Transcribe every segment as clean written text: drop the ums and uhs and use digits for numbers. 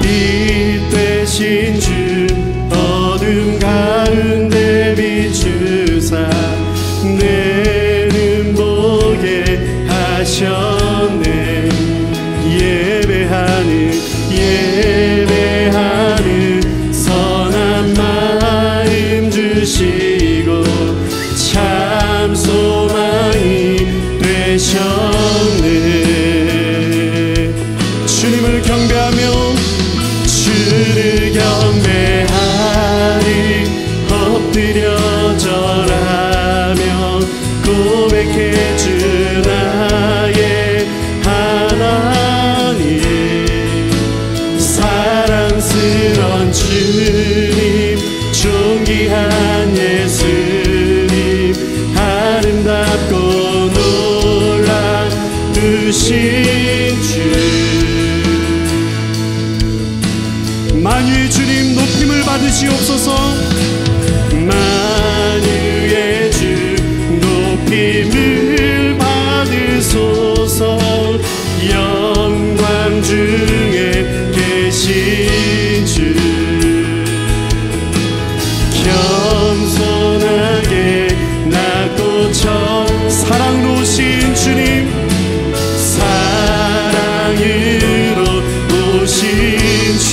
빛 되신 주 어둠 가운데 비추사 내는 보게 하셨네. 예배하는 선한 마음 주시고 참 소망이 되셨네. 주님을 경배하며 주를 경배하리 엎드려 절하며 고백해 주 나의 하나님. 사랑스런 주님 존귀한 예수님 아름답고 놀라우신 주 만유의 주님 높임을 받으시옵소서. 만유의 주 높임을 받으소서. 영광 중에 계신 주 겸손하게 낮고 사랑로우신 주님 사랑으로 오신 주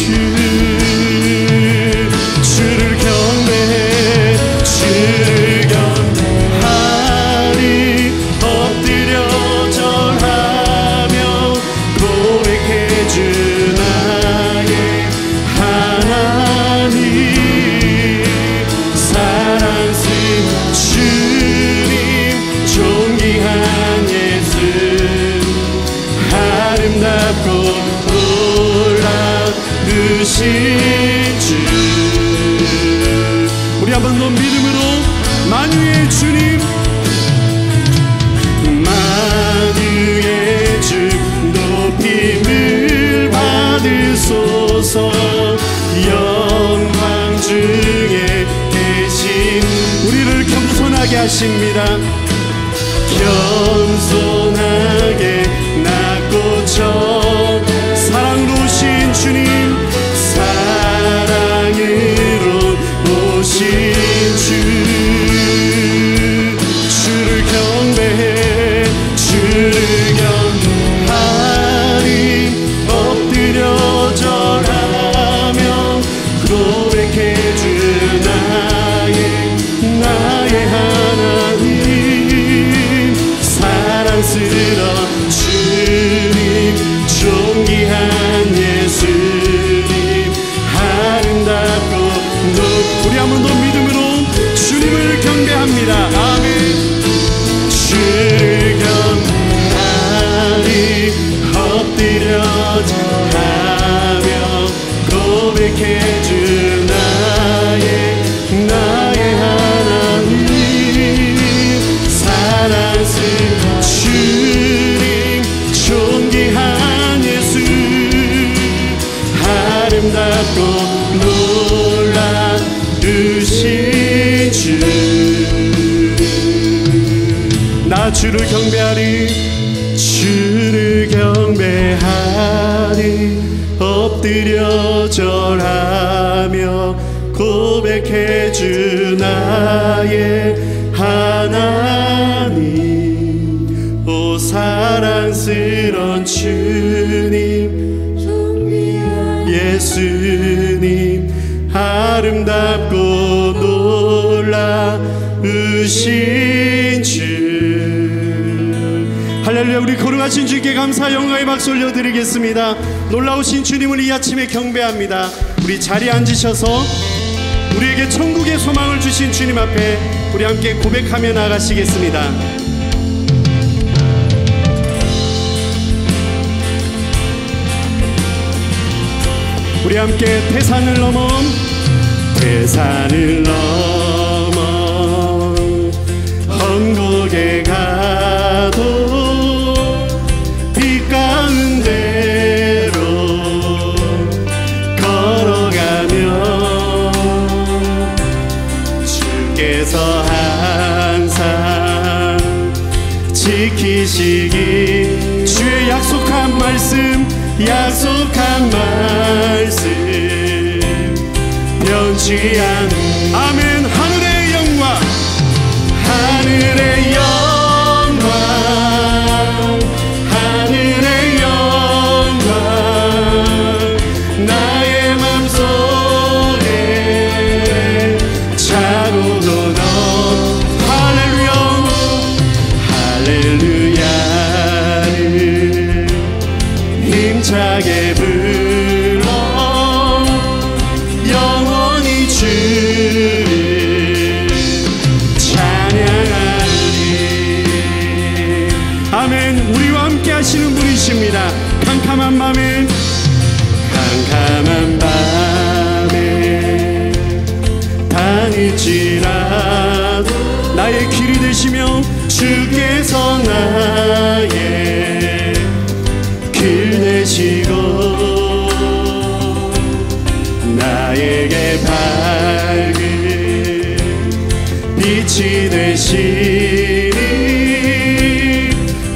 주를 경배해 주를 경배하리 엎드려 절하며 고백해 주 나의 하나님. 사랑스러운 주님 존귀한 예수 아름답고 놀라우신 주. 우리 한 번 더 믿음으로 만유의 주님 만유의 주 높임을 받으소서. 영광 중에 계신 우리를 겸손하게 하십니다. 겸손하게 낮고 사랑로우신 주님 사랑으로 오신 주 주를 경배해 주를 경배하리 엎드려 절하며 고백해 주 나의 하나님. 사랑스러운 주님 존귀한 예수님 아름답고 우리 한 번 더 믿음으로 주님을 경배합니다. 아멘. 주를 경배하리 엎드려 절하며 고백해 주 나의 하나님. 사랑스러운 주님 존귀한 예수 아름답고 놀라우신 주. 나 주를 경배하리 주를 경배하리 엎드려 절하며 고백해 주 나의 하나님. 오 사랑스러운 주님 예수님 아름답고 놀라우신 주. 할렐루야. 우리 거룩하신 주께 감사 영광의 박수 올려드리겠습니다. 놀라우신 주님을 이 아침에 경배합니다. 우리 자리에 앉으셔서 우리에게 천국의 소망을 주신 주님 앞에 우리 함께 고백하며 나가시겠습니다. 우리 함께 태산을 넘어 험곡에 가도 빛 가운데로 걸어가며 주께서 항상 지키시기 주의 약속한 말씀 변치 않은 아멘. 하늘의 영광, 하늘의 영광, 하늘의 영광, 나의 맘속에 차고도 넌 할렐루야, 할렐루야를 힘차게 불러 영원히 주를 찬양하리. 아멘. 우리와 함께 하시는 분이십니다. 캄캄한 밤에, 캄캄한 밤에 다닐지라도 나의 길이 되시며 주께서 나의 길 되시고 나에게 밝은 빛이 되시니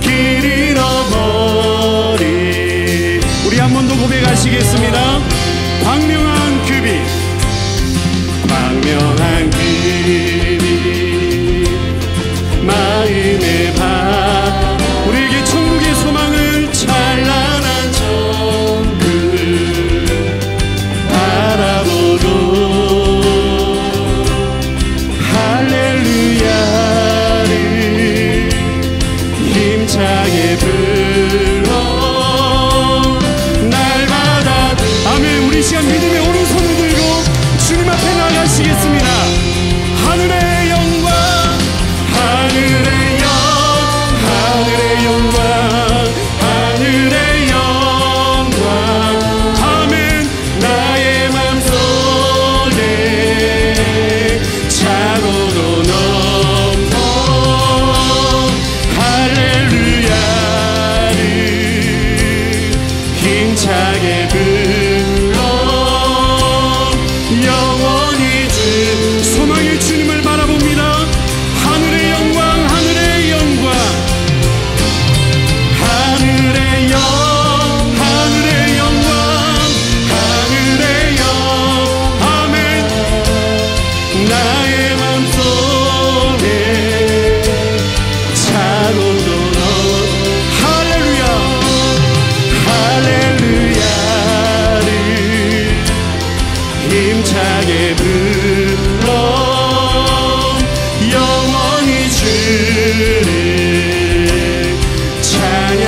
길 잃어버린 우리 한 번 더 고백하시겠습니다. 광명한 그 빛, 광명한 그 빛, 마음의 밤 우리에게 천국의 소망을 찬란한 정글 바라보고 할렐루야를 힘차게 불러 날마다 아멘. 우리 시간 믿음의 오른손을 들고 주님 앞에 나가시겠습니다. 하늘의 영광, 하늘의 하늘의 영광, 하늘의 영광, 아멘. 나의 맘속에 차고도 넘어 할렐루야를 힘차게 불러 영원히 주 소망의 주님을 바라봅니다. 하늘의 영광, 하늘의 영광, 하늘의 영, 하늘의 영광, 하늘의 영, 아멘. 나의 맘속에 차고도 넌 할렐루야, 할렐루야를 힘차게 불러 영원히 주를 찬양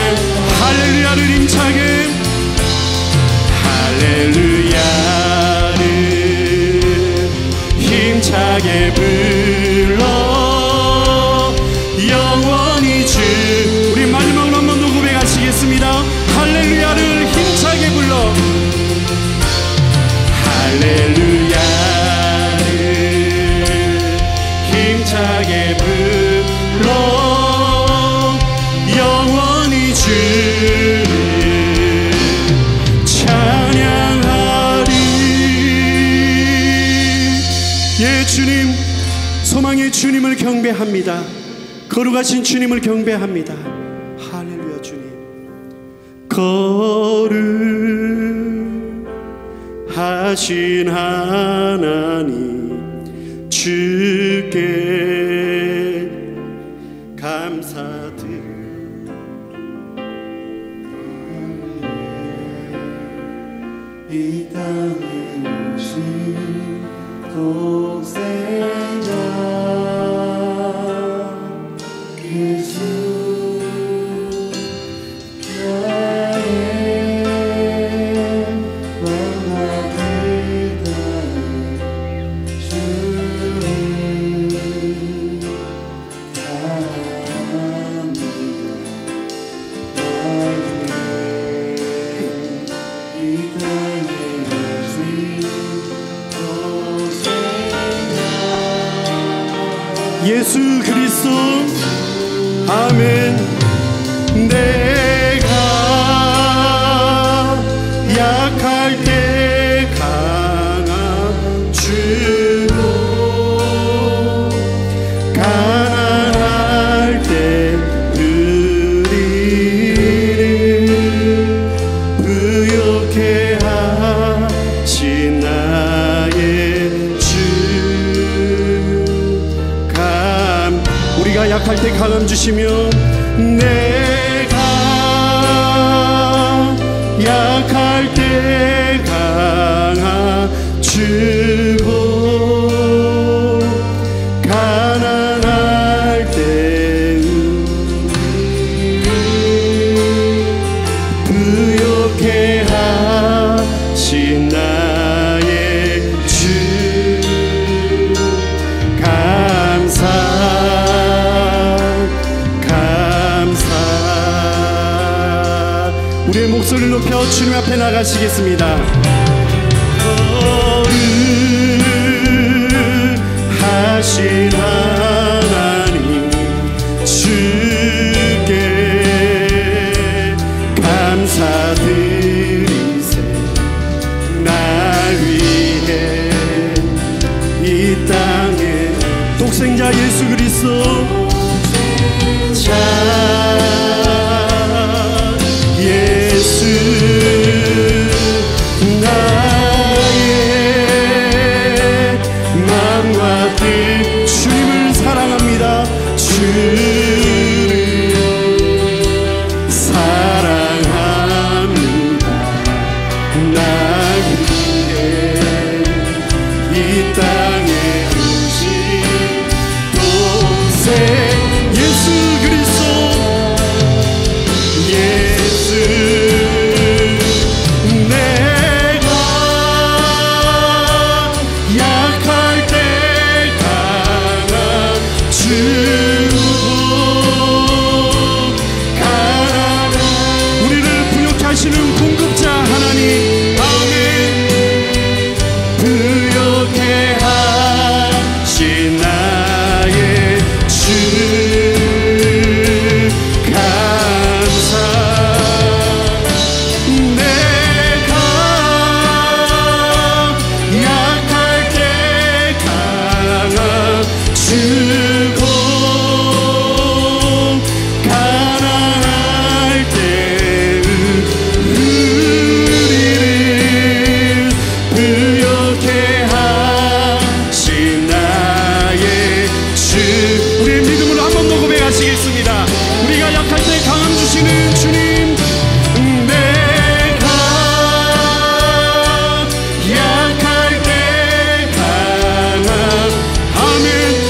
할렐루야를 힘차게 할렐루야를 힘차게 불러 영원히 주 우리 마지막으로 한 번 더 고백하시겠습니다. 할렐루야를 힘차게 불러 할렐루야를 힘차게 불러 영원히 주를 찬양하리. 예, 주님, 소망의 주님을 경배합니다. 거룩하신 주님을 경배합니다. 할렐루야. 주님 거룩하신 하나님 주께 감사드립니다. 이 땅에 오신 독생자 예수 나의 왕아들 주님 사랑합니다. 이 땅에 오신 예수 그리스도 아멘. 내가 약할 때 강한 주로 가난할 때 누리는 부욕해 하신 나의 약할 때 강함 주시며 내가 약할 때 강함 주고 가난할 때 부욕해 하신 나의 주 감사 우리의 목소리를 높여 주님 앞에 나가시겠습니다. 거룩하신 하나님 주께 감사드리세 나 위해 이 땅에 독생자 예수 그리스도 자 예수 나의 마음과 뜻 주님을 사랑합니다. 주를 사랑합니다. 나 위해 이 땅에 오신 동생 예수 그리스도 내가 약할 때 강함 주고 가난한 우리를 부욕케 하시는 공급자 하나님 아멘 부욕케 하신 나의 주 주고 가난할 때 우리를 부욕케 하신 나의 주 우리의 믿음으로 한번 더 고백하시겠습니다. 우리가 약할 때 강함 주시는 주님 내가 약할 때 강함 아멘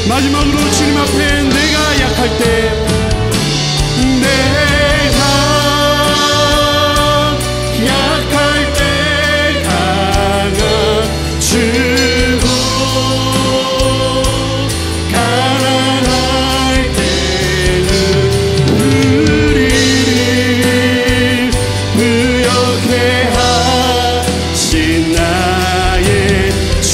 마지막으로 주님 앞에 내가 약할 때 내가 약할 때 강함 주고 가난할 때는 우리를 부욕케 하신 나의 주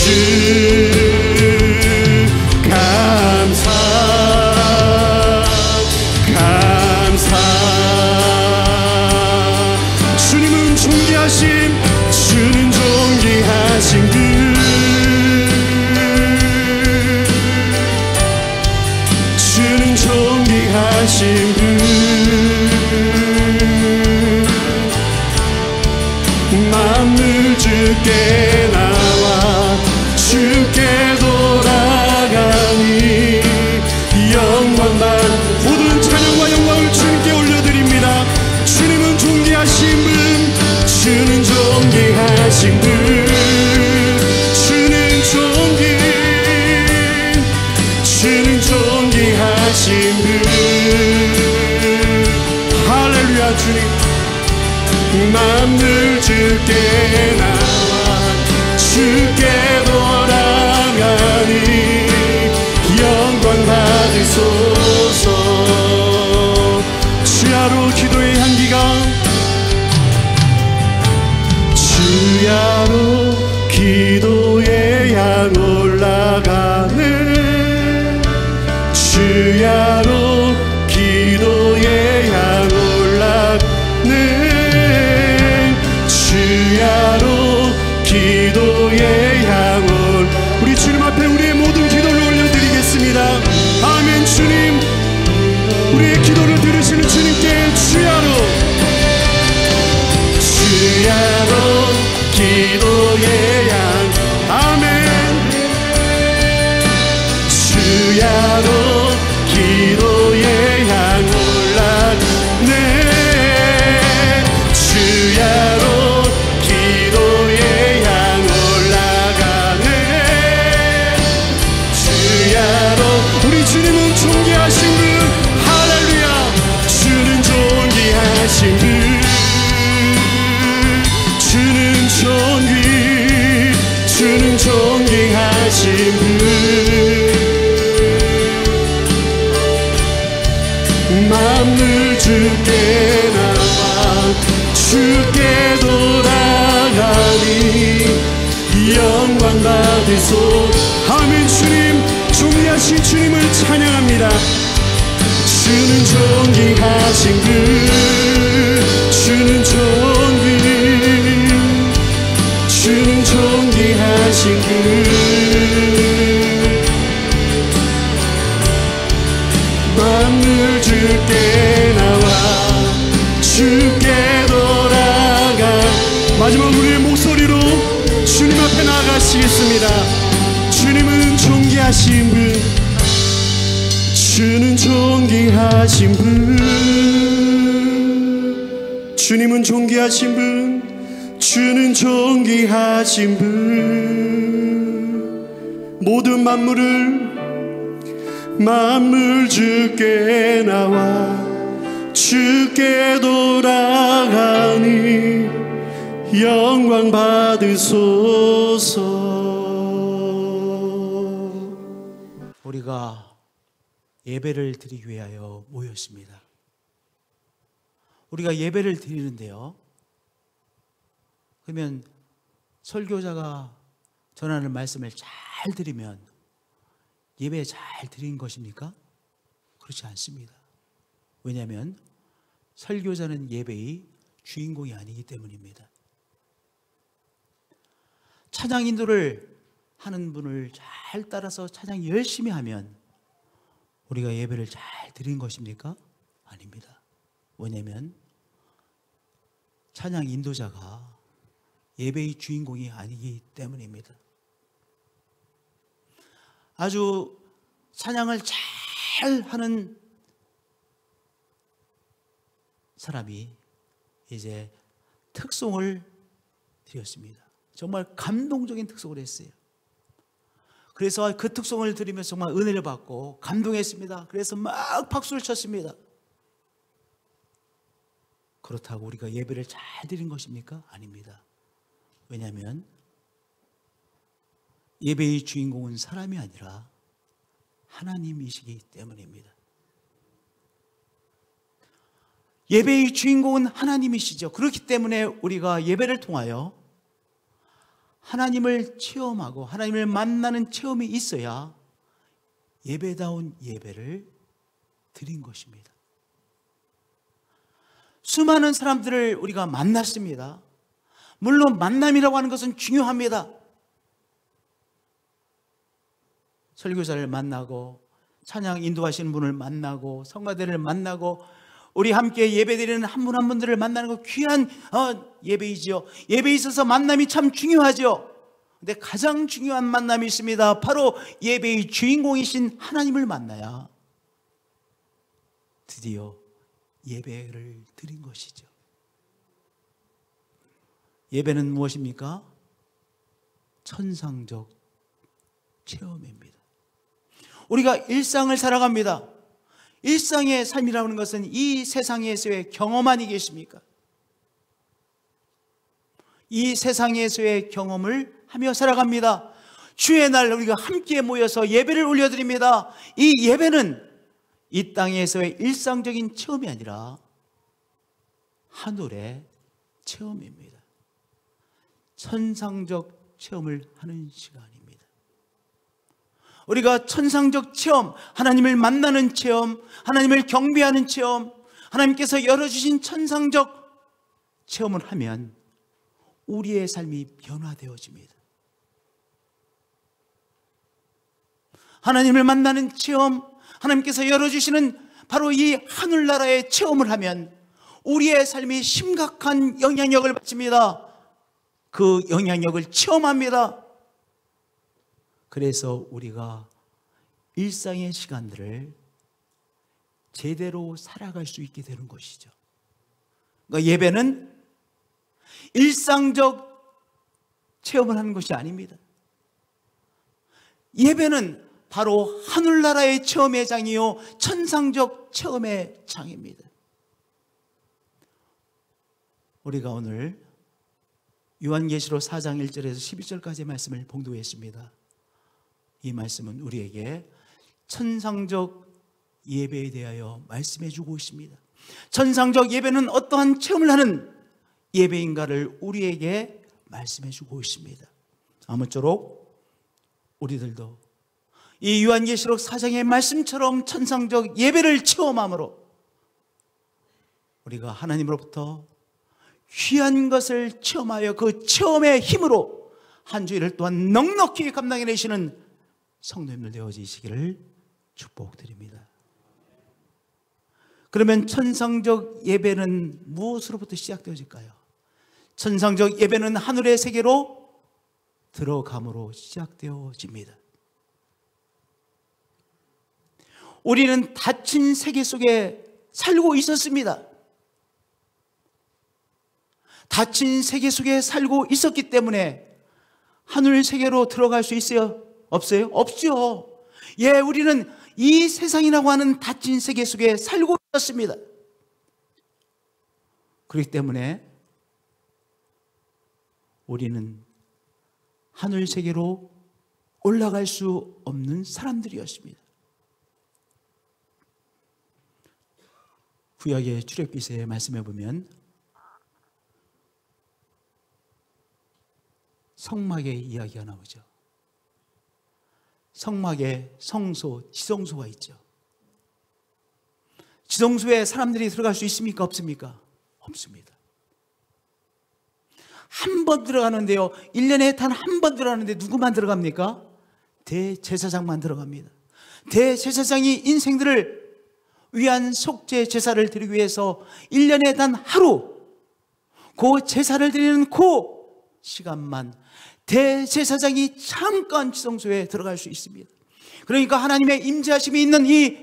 주님은 존귀하신 주는 존귀하신 그 주는 존귀하신 그 만물 주께 나와 주께 돌아가니 영광만 모든 찬양과 영광을 주님께 올려드립니다. 주님은 존귀하신 분 주는 존귀하신 분 주는 존귀하신 분 할렐루야 주님 만물 주께 나와 주께 돌아가니 영광 받으소서 주야로 기도의 향기가 주야로 기도의 향 올라가네 주야로 기도의 향 올라가네 주야로 기도의 향 올 우리 주님 앞에 우리의 모든 기도를 올려드리겠습니다. 우리 주님께 주야로 기도의 양 아멘 주야로 기도의 양 올라네 주야로 기도의 양 올라가네 주야로 우리 주님은 존귀하신 분 할렐루야 주는 존귀하신 분 주는 존귀하신 분 만물 주께 나와 주께 돌아가니 영광 받으소 아멘 주님 존귀하신 주님을 찬양합니다 주는 존귀하신 분 주는 존귀하신 분 만물 주께 나와 주께 돌아가 마지막 우리의 목소리로 주님 앞에 나아가시겠습니다 주님은 존귀하신 분 주는 존귀하신 분 주님은 존귀하신 분 주는 존귀하신 분 모든 만물 주께 나와 주께 돌아가니 영광 받으소서 우리가 예배를 드리기 위하여 모였습니다. 우리가 예배를 드리는데요 그러면 설교자가 전하는 말씀을 잘 들으면 예배 잘 드린 것입니까? 그렇지 않습니다. 왜냐하면 설교자는 예배의 주인공이 아니기 때문입니다. 찬양 인도를 하는 분을 잘 따라서 찬양 열심히 하면 우리가 예배를 잘 드린 것입니까? 아닙니다. 왜냐하면 찬양 인도자가 예배의 주인공이 아니기 때문입니다. 아주 찬양을 잘 하는 사람이 이제 특송을 드렸습니다. 정말 감동적인 특송을 했어요. 그래서 그 특송을 들으면서 정말 은혜를 받고 감동했습니다. 그래서 막 박수를 쳤습니다. 그렇다고 우리가 예배를 잘 드린 것입니까? 아닙니다. 왜냐하면 예배의 주인공은 사람이 아니라 하나님이시기 때문입니다. 예배의 주인공은 하나님이시죠. 그렇기 때문에 우리가 예배를 통하여 하나님을 체험하고 하나님을 만나는 체험이 있어야 예배다운 예배를 드린 것입니다. 수많은 사람들을 우리가 만났습니다. 물론 만남이라고 하는 것은 중요합니다. 설교자를 만나고 찬양 인도하시는 분을 만나고 성가대를 만나고 우리 함께 예배드리는 한 분 한 분들을 만나는 거 귀한 예배이죠. 예배에 있어서 만남이 참 중요하죠. 근데 가장 중요한 만남이 있습니다. 바로 예배의 주인공이신 하나님을 만나야 드디어 예배를 드린 것이죠. 예배는 무엇입니까? 천상적 체험입니다. 우리가 일상을 살아갑니다. 일상의 삶이라는 하는 것은 이 세상에서의 경험 아니겠습니까? 이 세상에서의 경험을 하며 살아갑니다. 주의 날 우리가 함께 모여서 예배를 올려드립니다. 이 예배는 이 땅에서의 일상적인 체험이 아니라 하늘의 체험입니다. 천상적 체험을 하는 시간입니다. 우리가 천상적 체험, 하나님을 만나는 체험, 하나님을 경배하는 체험, 하나님께서 열어주신 천상적 체험을 하면 우리의 삶이 변화되어집니다. 하나님을 만나는 체험, 하나님께서 열어주시는 바로 이 하늘나라의 체험을 하면 우리의 삶이 심각한 영향력을 받습니다. 그 영향력을 체험합니다. 그래서 우리가 일상의 시간들을 제대로 살아갈 수 있게 되는 것이죠. 그러니까 예배는 일상적 체험을 하는 것이 아닙니다. 예배는 바로 하늘나라의 체험의 장이요 천상적 체험의 장입니다. 우리가 오늘 요한계시록 4장 1절에서 11절까지의 말씀을 봉독했습니다. 이 말씀은 우리에게 천상적 예배에 대하여 말씀해 주고 있습니다. 천상적 예배는 어떠한 체험을 하는 예배인가를 우리에게 말씀해 주고 있습니다. 아무쪼록 우리들도 이 요한계시록 4장의 말씀처럼 천상적 예배를 체험함으로 우리가 하나님으로부터 귀한 것을 체험하여 그 체험의 힘으로 한 주일을 또한 넉넉히 감당해내시는 성도님들 되어지시기를 축복드립니다. 그러면 천상적 예배는 무엇으로부터 시작되어질까요? 천상적 예배는 하늘의 세계로 들어감으로 시작되어집니다. 우리는 닫힌 세계 속에 살고 있었습니다. 닫힌 세계 속에 살고 있었기 때문에 하늘 세계로 들어갈 수 있어요? 없어요? 없죠. 예, 우리는 이 세상이라고 하는 닫힌 세계 속에 살고 있었습니다. 그렇기 때문에 우리는 하늘 세계로 올라갈 수 없는 사람들이었습니다. 구약의 출애굽기서에 말씀해 보면 성막의 이야기가 나오죠. 성막에 성소, 지성소가 있죠. 지성소에 사람들이 들어갈 수 있습니까? 없습니까? 없습니다. 한 번 들어가는데요, 1년에 단 한 번 들어가는데 누구만 들어갑니까? 대제사장만 들어갑니다. 대제사장이 인생들을 위한 속죄 제사를 드리기 위해서 1년에 단 하루 그 제사를 드리는 그 시간만 대제사장이 잠깐 지성소에 들어갈 수 있습니다. 그러니까 하나님의 임재하심이 있는 이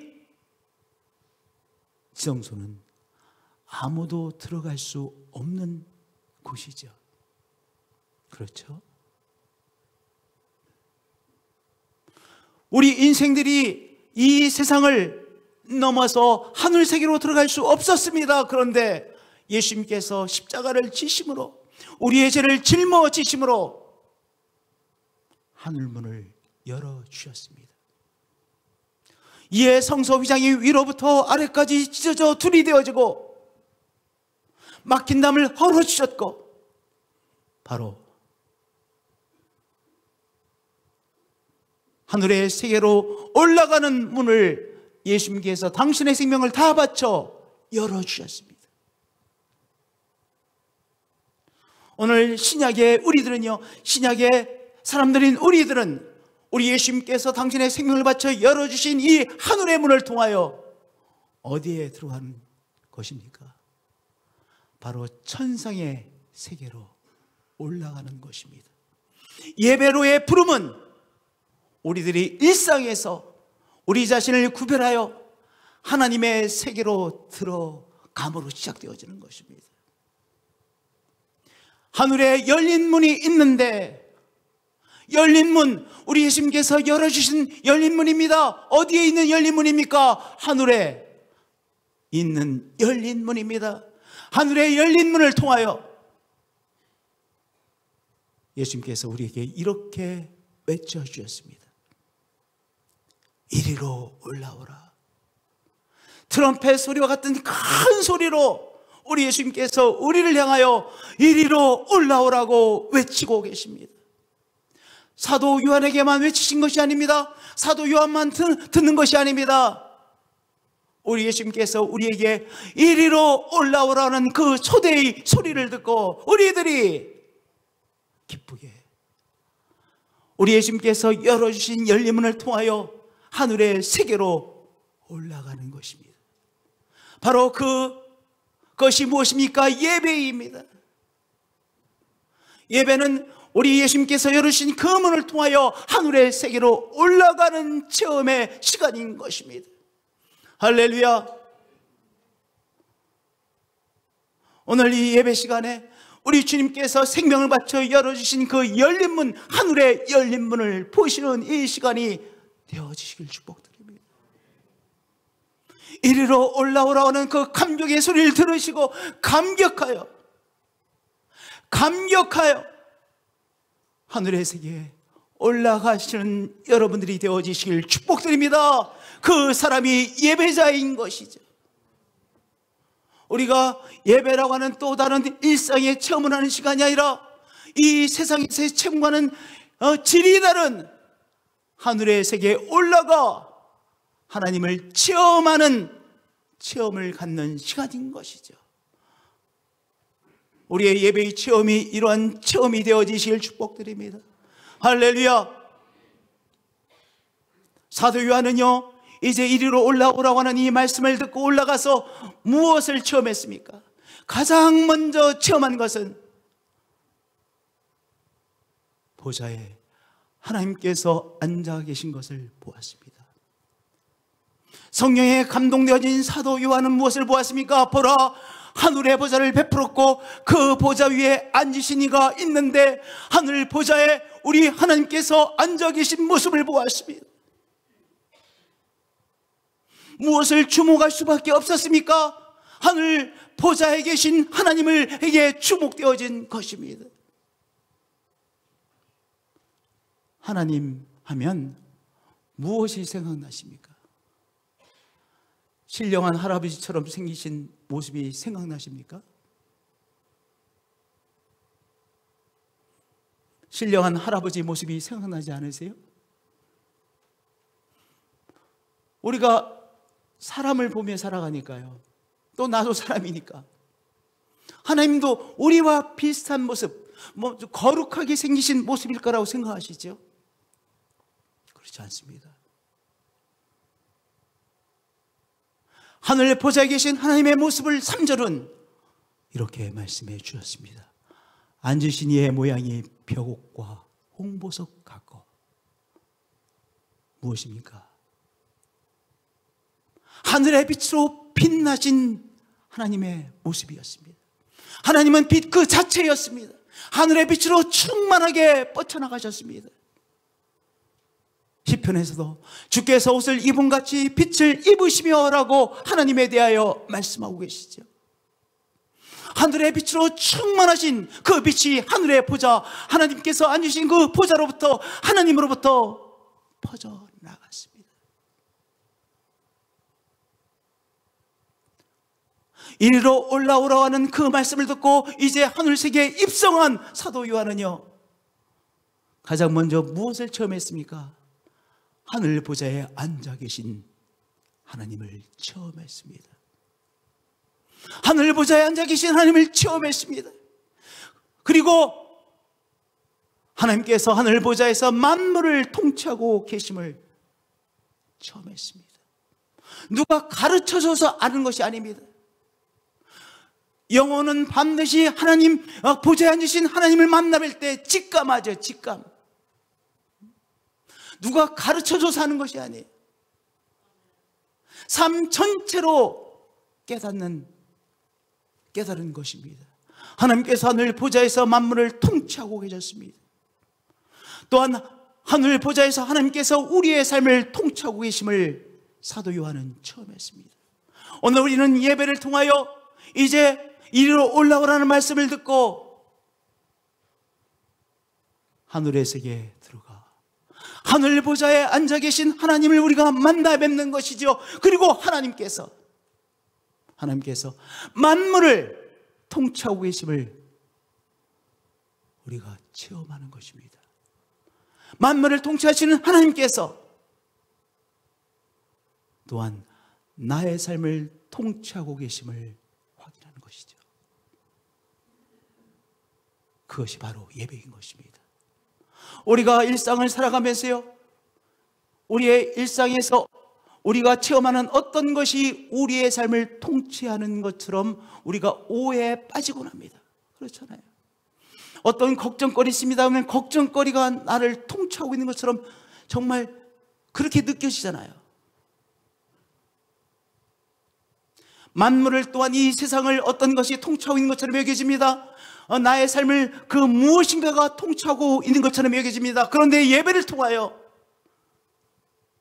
지성소는 아무도 들어갈 수 없는 곳이죠. 그렇죠? 우리 인생들이 이 세상을 넘어서 하늘 세계로 들어갈 수 없었습니다. 그런데 예수님께서 십자가를 지심으로 우리의 죄를 짊어지심으로 하늘문을 열어주셨습니다. 이에 성소 휘장이 위로부터 아래까지 찢어져 둘이 되어지고 막힌 담을 헐어주셨고 바로 하늘의 세계로 올라가는 문을 예수님께서 당신의 생명을 다 바쳐 열어주셨습니다. 오늘 신약의 우리들은요, 신약의 사람들인 우리들은 우리 예수님께서 당신의 생명을 바쳐 열어주신 이 하늘의 문을 통하여 어디에 들어가는 것입니까? 바로 천상의 세계로 올라가는 것입니다. 예배로의 부름은 우리들이 일상에서 우리 자신을 구별하여 하나님의 세계로 들어감으로 시작되어지는 것입니다. 하늘에 열린 문이 있는데 열린 문, 우리 예수님께서 열어주신 열린 문입니다. 어디에 있는 열린 문입니까? 하늘에 있는 열린 문입니다. 하늘의 열린 문을 통하여 예수님께서 우리에게 이렇게 외쳐주셨습니다. 이리로 올라오라. 트럼펫 소리와 같은 큰 소리로 우리 예수님께서 우리를 향하여 이리로 올라오라고 외치고 계십니다. 사도 요한에게만 외치신 것이 아닙니다. 사도 요한만 듣는 것이 아닙니다. 우리 예수님께서 우리에게 이리로 올라오라는 그 초대의 소리를 듣고 우리들이 기쁘게 우리 예수님께서 열어주신 열린 문을 통하여 하늘의 세계로 올라가는 것입니다. 바로 그것이 무엇입니까? 예배입니다. 예배는 우리 예수님께서 열으신 그 문을 통하여 하늘의 세계로 올라가는 체험의 시간인 것입니다. 할렐루야. 오늘 이 예배 시간에 우리 주님께서 생명을 바쳐 열어주신 그 열린 문, 하늘의 열린 문을 보시는 이 시간이 되어지시길 축복드립니다. 이리로 올라오라는 그 감격의 소리를 들으시고 감격하여 하늘의 세계에 올라가시는 여러분들이 되어지시길 축복드립니다. 그 사람이 예배자인 것이죠. 우리가 예배라고 하는 또 다른 일상의 체험을 하는 시간이 아니라 이 세상에서의 체험과는 질이 다른 하늘의 세계에 올라가 하나님을 체험하는 체험을 갖는 시간인 것이죠. 우리의 예배의 체험이 이러한 체험이 되어지시길 축복드립니다. 할렐루야. 사도 요한은요, 이제 이리로 올라오라고 하는 이 말씀을 듣고 올라가서 무엇을 체험했습니까? 가장 먼저 체험한 것은 보좌에 하나님께서 앉아 계신 것을 보았습니다. 성령에 감동되어진 사도 요한은 무엇을 보았습니까? 보라, 하늘의 보좌를 베풀었고 그 보좌 위에 앉으신 이가 있는데 하늘 보좌에 우리 하나님께서 앉아 계신 모습을 보았습니다. 무엇을 주목할 수밖에 없었습니까? 하늘 보좌에 계신 하나님에게 주목되어진 것입니다. 하나님 하면 무엇이 생각나십니까? 신령한 할아버지처럼 생기신 모습이 생각나십니까? 신령한 할아버지 모습이 생각나지 않으세요? 우리가 사람을 보며 살아가니까요. 또 나도 사람이니까. 하나님도 우리와 비슷한 모습, 거룩하게 생기신 모습일 거라고 생각하시죠? 그렇지 않습니다. 하늘 보좌에 계신 하나님의 모습을 3절은 이렇게 말씀해 주셨습니다. 앉으신 이의 모양이 벽옥과 홍보석 같고. 무엇입니까? 하늘의 빛으로 빛나신 하나님의 모습이었습니다. 하나님은 빛 그 자체였습니다. 하늘의 빛으로 충만하게 뻗쳐나가셨습니다. 시편에서도 주께서 옷을 입음같이 빛을 입으시며 라고 하나님에 대하여 말씀하고 계시죠. 하늘의 빛으로 충만하신 그 빛이 하늘의 보좌, 하나님께서 앉으신 그 보좌로부터 하나님으로부터 퍼져나갔습니다. 이리로 올라오라고 하는 그 말씀을 듣고 이제 하늘세계에 입성한 사도 요한은요, 가장 먼저 무엇을 체험했습니까? 하늘 보좌에 앉아 계신 하나님을 체험했습니다. 하늘 보좌에 앉아 계신 하나님을 체험했습니다. 그리고 하나님께서 하늘 보좌에서 만물을 통치하고 계심을 체험했습니다. 누가 가르쳐줘서 아는 것이 아닙니다. 영혼은 반드시 하나님 보좌에 앉으신 하나님을 만나뵐 때 직감하죠. 직감. 누가 가르쳐줘서 하는 것이 아니에요. 삶 전체로 깨달은 것입니다. 하나님께서 하늘 보좌에서 만물을 통치하고 계셨습니다. 또한 하늘 보좌에서 하나님께서 우리의 삶을 통치하고 계심을 사도 요한은 처음 했습니다. 오늘 우리는 예배를 통하여 이제 이리로 올라오라는 말씀을 듣고 하늘의 세계에 들어가 하늘 보좌에 앉아 계신 하나님을 우리가 만나 뵙는 것이죠. 그리고 하나님께서 만물을 통치하고 계심을 우리가 체험하는 것입니다. 만물을 통치하시는 하나님께서 또한 나의 삶을 통치하고 계심을 확인하는 것이죠. 그것이 바로 예배인 것입니다. 우리가 일상을 살아가면서요, 우리의 일상에서 우리가 체험하는 어떤 것이 우리의 삶을 통치하는 것처럼 우리가 오해에 빠지곤 합니다. 그렇잖아요. 어떤 걱정거리 있습니다 하면 걱정거리가 나를 통치하고 있는 것처럼 정말 그렇게 느껴지잖아요. 만물을 또한 이 세상을 어떤 것이 통치하고 있는 것처럼 여겨집니다. 나의 삶을 그 무엇인가가 통치하고 있는 것처럼 여겨집니다. 그런데 예배를 통하여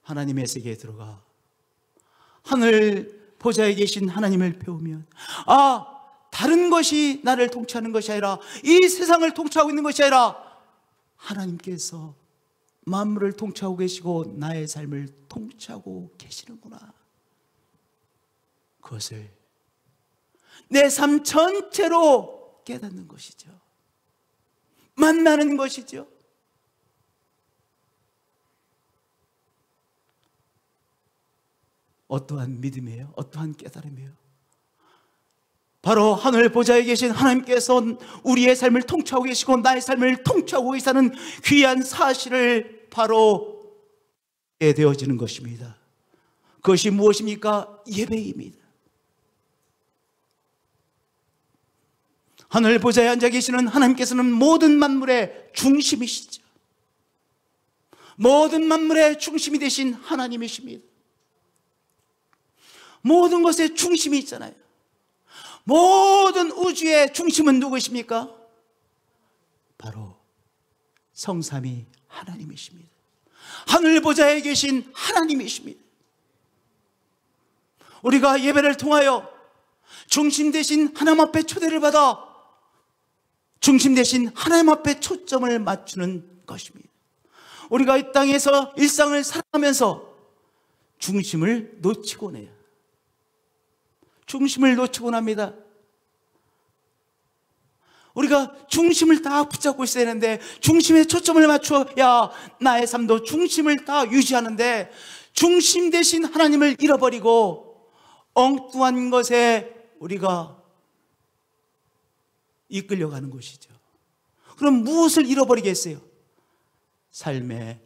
하나님의 세계에 들어가 하늘 보좌에 계신 하나님을 배우면 다른 것이 나를 통치하는 것이 아니라 이 세상을 통치하고 있는 것이 아니라 하나님께서 만물을 통치하고 계시고 나의 삶을 통치하고 계시는구나. 그것을 내 삶 전체로 깨닫는 것이죠. 만나는 것이죠. 어떠한 믿음이에요? 어떠한 깨달음이에요? 바로 하늘 보좌에 계신 하나님께서 우리의 삶을 통치하고 계시고 나의 삶을 통치하고 계시다는 귀한 사실을 바로 깨닫게 되어지는 것입니다. 그것이 무엇입니까? 예배입니다. 하늘 보좌에 앉아 계시는 하나님께서는 모든 만물의 중심이시죠. 모든 만물의 중심이 되신 하나님이십니다. 모든 것의 중심이 있잖아요. 모든 우주의 중심은 누구십니까? 바로 성삼위 하나님이십니다. 하늘 보좌에 계신 하나님이십니다. 우리가 예배를 통하여 중심 되신 하나님 앞에 초대를 받아 중심 되신 하나님 앞에 초점을 맞추는 것입니다. 우리가 이 땅에서 일상을 살아가면서 중심을 놓치곤 해요. 중심을 놓치곤 합니다. 우리가 중심을 다 붙잡고 있어야 하는데 중심에 초점을 맞춰야 나의 삶도 중심을 다 유지하는데 중심 대신 하나님을 잃어버리고 엉뚱한 것에 우리가 이끌려가는 것이죠. 그럼 무엇을 잃어버리겠어요? 삶의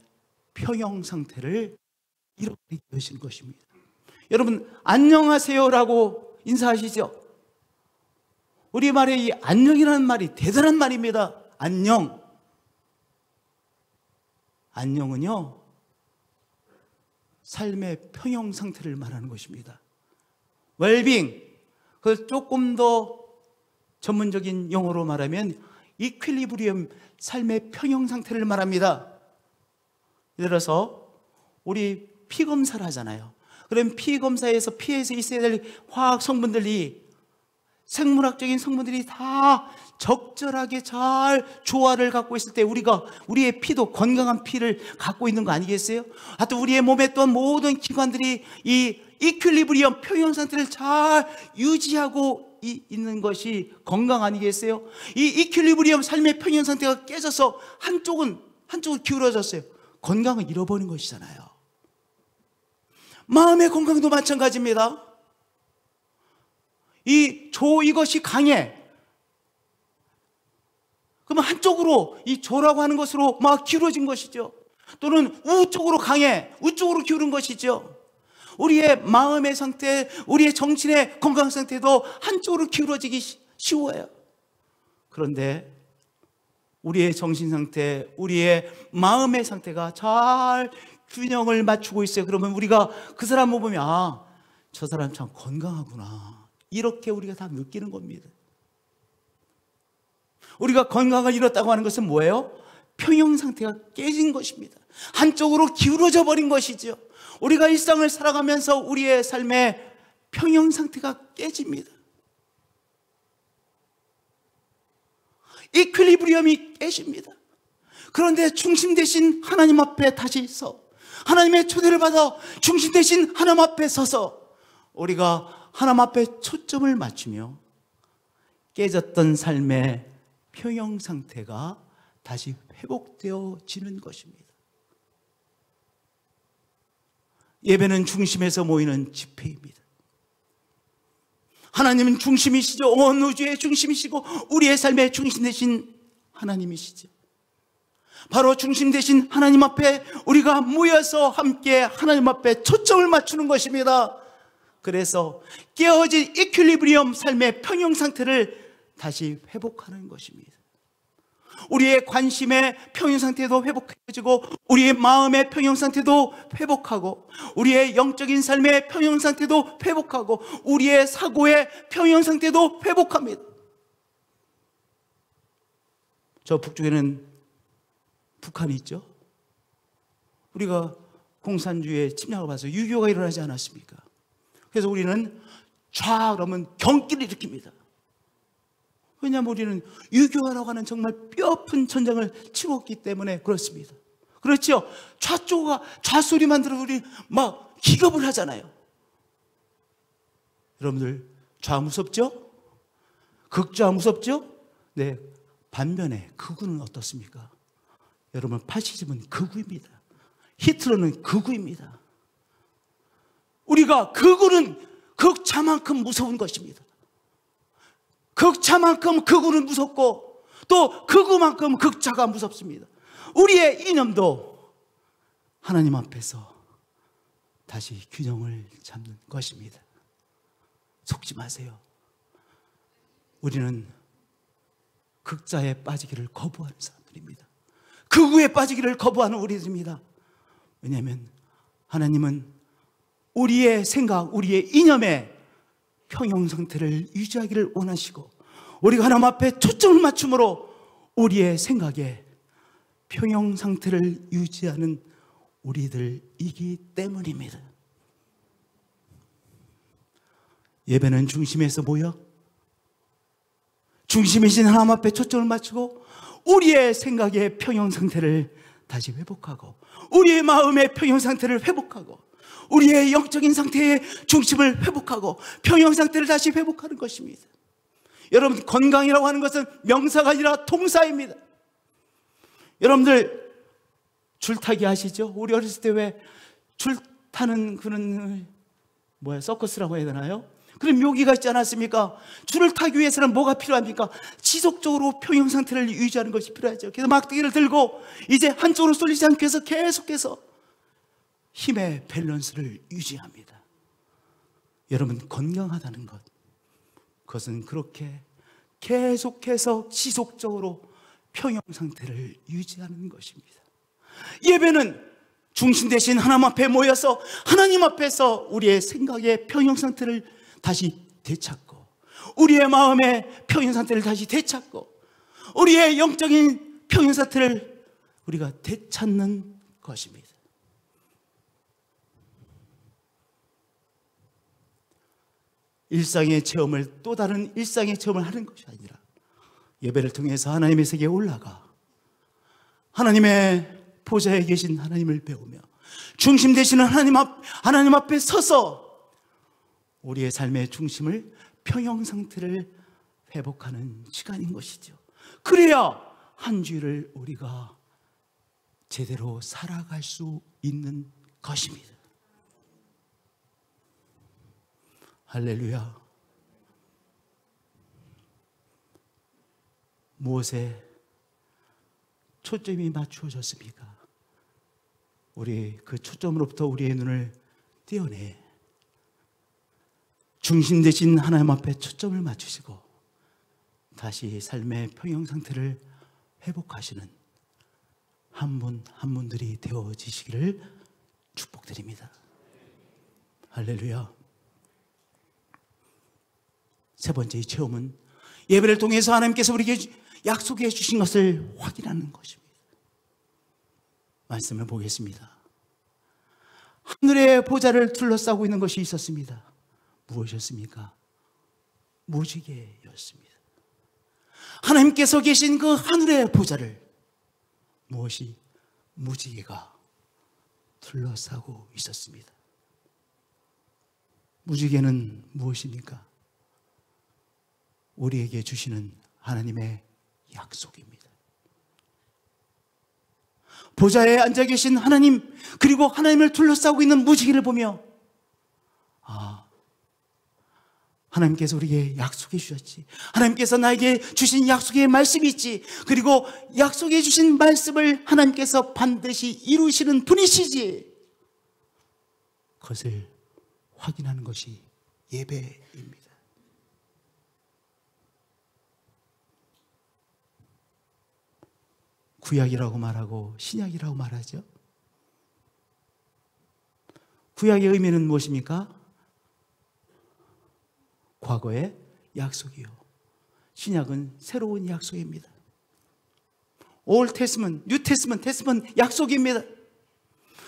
평형 상태를 잃어버리게 되시는 것입니다. 여러분 안녕하세요라고 인사하시죠? 우리말의 이 안녕이라는 말이 대단한 말입니다. 안녕. 안녕은요 삶의 평형 상태를 말하는 것입니다. 웰빙, 그 조금 더 전문적인 용어로 말하면 이퀄리브리엄, 삶의 평형 상태를 말합니다. 예를 들어서 우리 피 검사를 하잖아요. 그럼 피 검사에서 피에서 있어야 될 화학 성분들이 생물학적인 성분들이 다 적절하게 잘 조화를 갖고 있을 때 우리의 피도 건강한 피를 갖고 있는 거 아니겠어요? 하여튼 우리의 몸에 또한 모든 기관들이 이 이퀄리브리엄 평형 상태를 잘 유지하고 있는 것이 건강 아니겠어요? 이 이퀄리브리엄 삶의 평형 상태가 깨져서 한쪽으로 기울어졌어요. 건강을 잃어버린 것이잖아요. 마음의 건강도 마찬가지입니다. 이것이 강해. 그러면 한쪽으로 이 조라고 하는 것으로 막 기울어진 것이죠. 또는 우쪽으로 강해. 우쪽으로 기울은 것이죠. 우리의 마음의 상태, 우리의 정신의 건강 상태도 한쪽으로 기울어지기 쉬워요. 그런데 우리의 정신 상태, 우리의 마음의 상태가 잘 균형을 맞추고 있어요. 그러면 우리가 그 사람을 보면 저 사람 참 건강하구나, 이렇게 우리가 다 느끼는 겁니다. 우리가 건강을 잃었다고 하는 것은 뭐예요? 평형 상태가 깨진 것입니다. 한쪽으로 기울어져 버린 것이죠. 우리가 일상을 살아가면서 우리의 삶의 평형 상태가 깨집니다. 이퀄리브리엄이 깨집니다. 그런데 중심 대신 하나님 앞에 다시 하나님의 초대를 받아 중심 대신 하나님 앞에 서서 우리가 하나님 앞에 초점을 맞추며 깨졌던 삶의 평형 상태가 다시 회복되어지는 것입니다. 예배는 중심에서 모이는 집회입니다. 하나님은 중심이시죠. 온 우주의 중심이시고 우리의 삶의 중심 되신 하나님이시죠. 바로 중심 되신 하나님 앞에 우리가 모여서 함께 하나님 앞에 초점을 맞추는 것입니다. 그래서 깨어진 이퀄리브리엄 삶의 평형 상태를 다시 회복하는 것입니다. 우리의 관심의 평형 상태도 회복해지고, 우리의 마음의 평형 상태도 회복하고, 우리의 영적인 삶의 평형 상태도 회복하고, 우리의 사고의 평형 상태도 회복합니다. 저 북쪽에는 북한이 있죠. 우리가 공산주의의 침략을 봐서 유교가 일어나지 않았습니까? 그래서 우리는 좌 그러면 경기를 일으킵니다. 왜냐하면 우리는 유교라고 하는 정말 뼈아픈 전쟁을 치렀기 때문에 그렇습니다. 그렇죠? 좌쪽가 좌소리만 들어도 우리 막 기겁을 하잖아요. 여러분들 좌 무섭죠? 극좌 무섭죠? 네. 반면에 극우는 어떻습니까? 여러분, 파시즘은 극우입니다. 히틀러는 극우입니다. 우리가 극우는 극좌만큼 무서운 것입니다. 극좌만큼 극우는 무섭고, 또 극우만큼 극좌가 무섭습니다. 우리의 이념도 하나님 앞에서 다시 균형을 잡는 것입니다. 속지 마세요. 우리는 극좌에 빠지기를 거부하는 사람들입니다. 극우에 빠지기를 거부하는 우리들입니다. 왜냐하면 하나님은 우리의 생각, 우리의 이념의 평형 상태를 유지하기를 원하시고, 우리가 하나님 앞에 초점을 맞춤으로 우리의 생각에 평형 상태를 유지하는 우리들이기 때문입니다. 예배는 중심에서 모여 중심이신 하나님 앞에 초점을 맞추고 우리의 생각의 평형 상태를 다시 회복하고, 우리의 마음의 평형 상태를 회복하고, 우리의 영적인 상태의 중심을 회복하고 평형 상태를 다시 회복하는 것입니다. 여러분, 건강이라고 하는 것은 명사가 아니라 동사입니다. 여러분들 줄타기 아시죠? 우리 어렸을 때 왜 줄 타는 그런 서커스라고 해야 되나요? 그런 묘기가 있지 않았습니까? 줄을 타기 위해서는 뭐가 필요합니까? 지속적으로 평형 상태를 유지하는 것이 필요하죠. 그래서 막대기를 들고 이제 한쪽으로 쏠리지 않기 위해서 계속해서 힘의 밸런스를 유지합니다. 여러분, 건강하다는 것, 그것은 그렇게 계속해서 지속적으로 평형 상태를 유지하는 것입니다. 예배는 중심 대신 하나님 앞에 모여서 하나님 앞에서 우리의 생각의 평형 상태를 다시 되찾고, 우리의 마음의 평형 상태를 다시 되찾고, 우리의 영적인 평형 상태를 우리가 되찾는 것입니다. 일상의 체험을 또 다른 일상의 체험을 하는 것이 아니라 예배를 통해서 하나님의 세계에 올라가 하나님의 보좌에 계신 하나님을 배우며 중심 되시는 하나님 앞에 서서 우리의 삶의 중심을 평형 상태를 회복하는 시간인 것이죠. 그래야 한 주일을 우리가 제대로 살아갈 수 있는 것입니다. 할렐루야. 무엇에 초점이 맞추어졌습니까? 우리 그 초점으로부터 우리의 눈을 떼어내 중심 되신 하나님 앞에 초점을 맞추시고 다시 삶의 평형 상태를 회복하시는 한 분 한 분들이 되어지시기를 축복드립니다. 할렐루야. 세 번째 체험은 예배를 통해서 하나님께서 우리에게 약속해 주신 것을 확인하는 것입니다. 말씀을 보겠습니다. 하늘의 보좌를 둘러싸고 있는 것이 있었습니다. 무엇이었습니까? 무지개였습니다. 하나님께서 계신 그 하늘의 보좌를 무엇이? 무지개가 둘러싸고 있었습니다. 무지개는 무엇입니까? 우리에게 주시는 하나님의 약속입니다. 보좌에 앉아 계신 하나님, 그리고 하나님을 둘러싸고 있는 무지개를 보며 하나님께서 우리에게 약속해 주셨지. 하나님께서 나에게 주신 약속의 말씀이 있지. 그리고 약속해 주신 말씀을 하나님께서 반드시 이루시는 분이시지. 그것을 확인하는 것이 예배입니다. 구약이라고 말하고 신약이라고 말하죠. 구약의 의미는 무엇입니까? 과거의 약속이요. 신약은 새로운 약속입니다. 올 테스먼, 뉴 테스먼, 테스먼 약속입니다.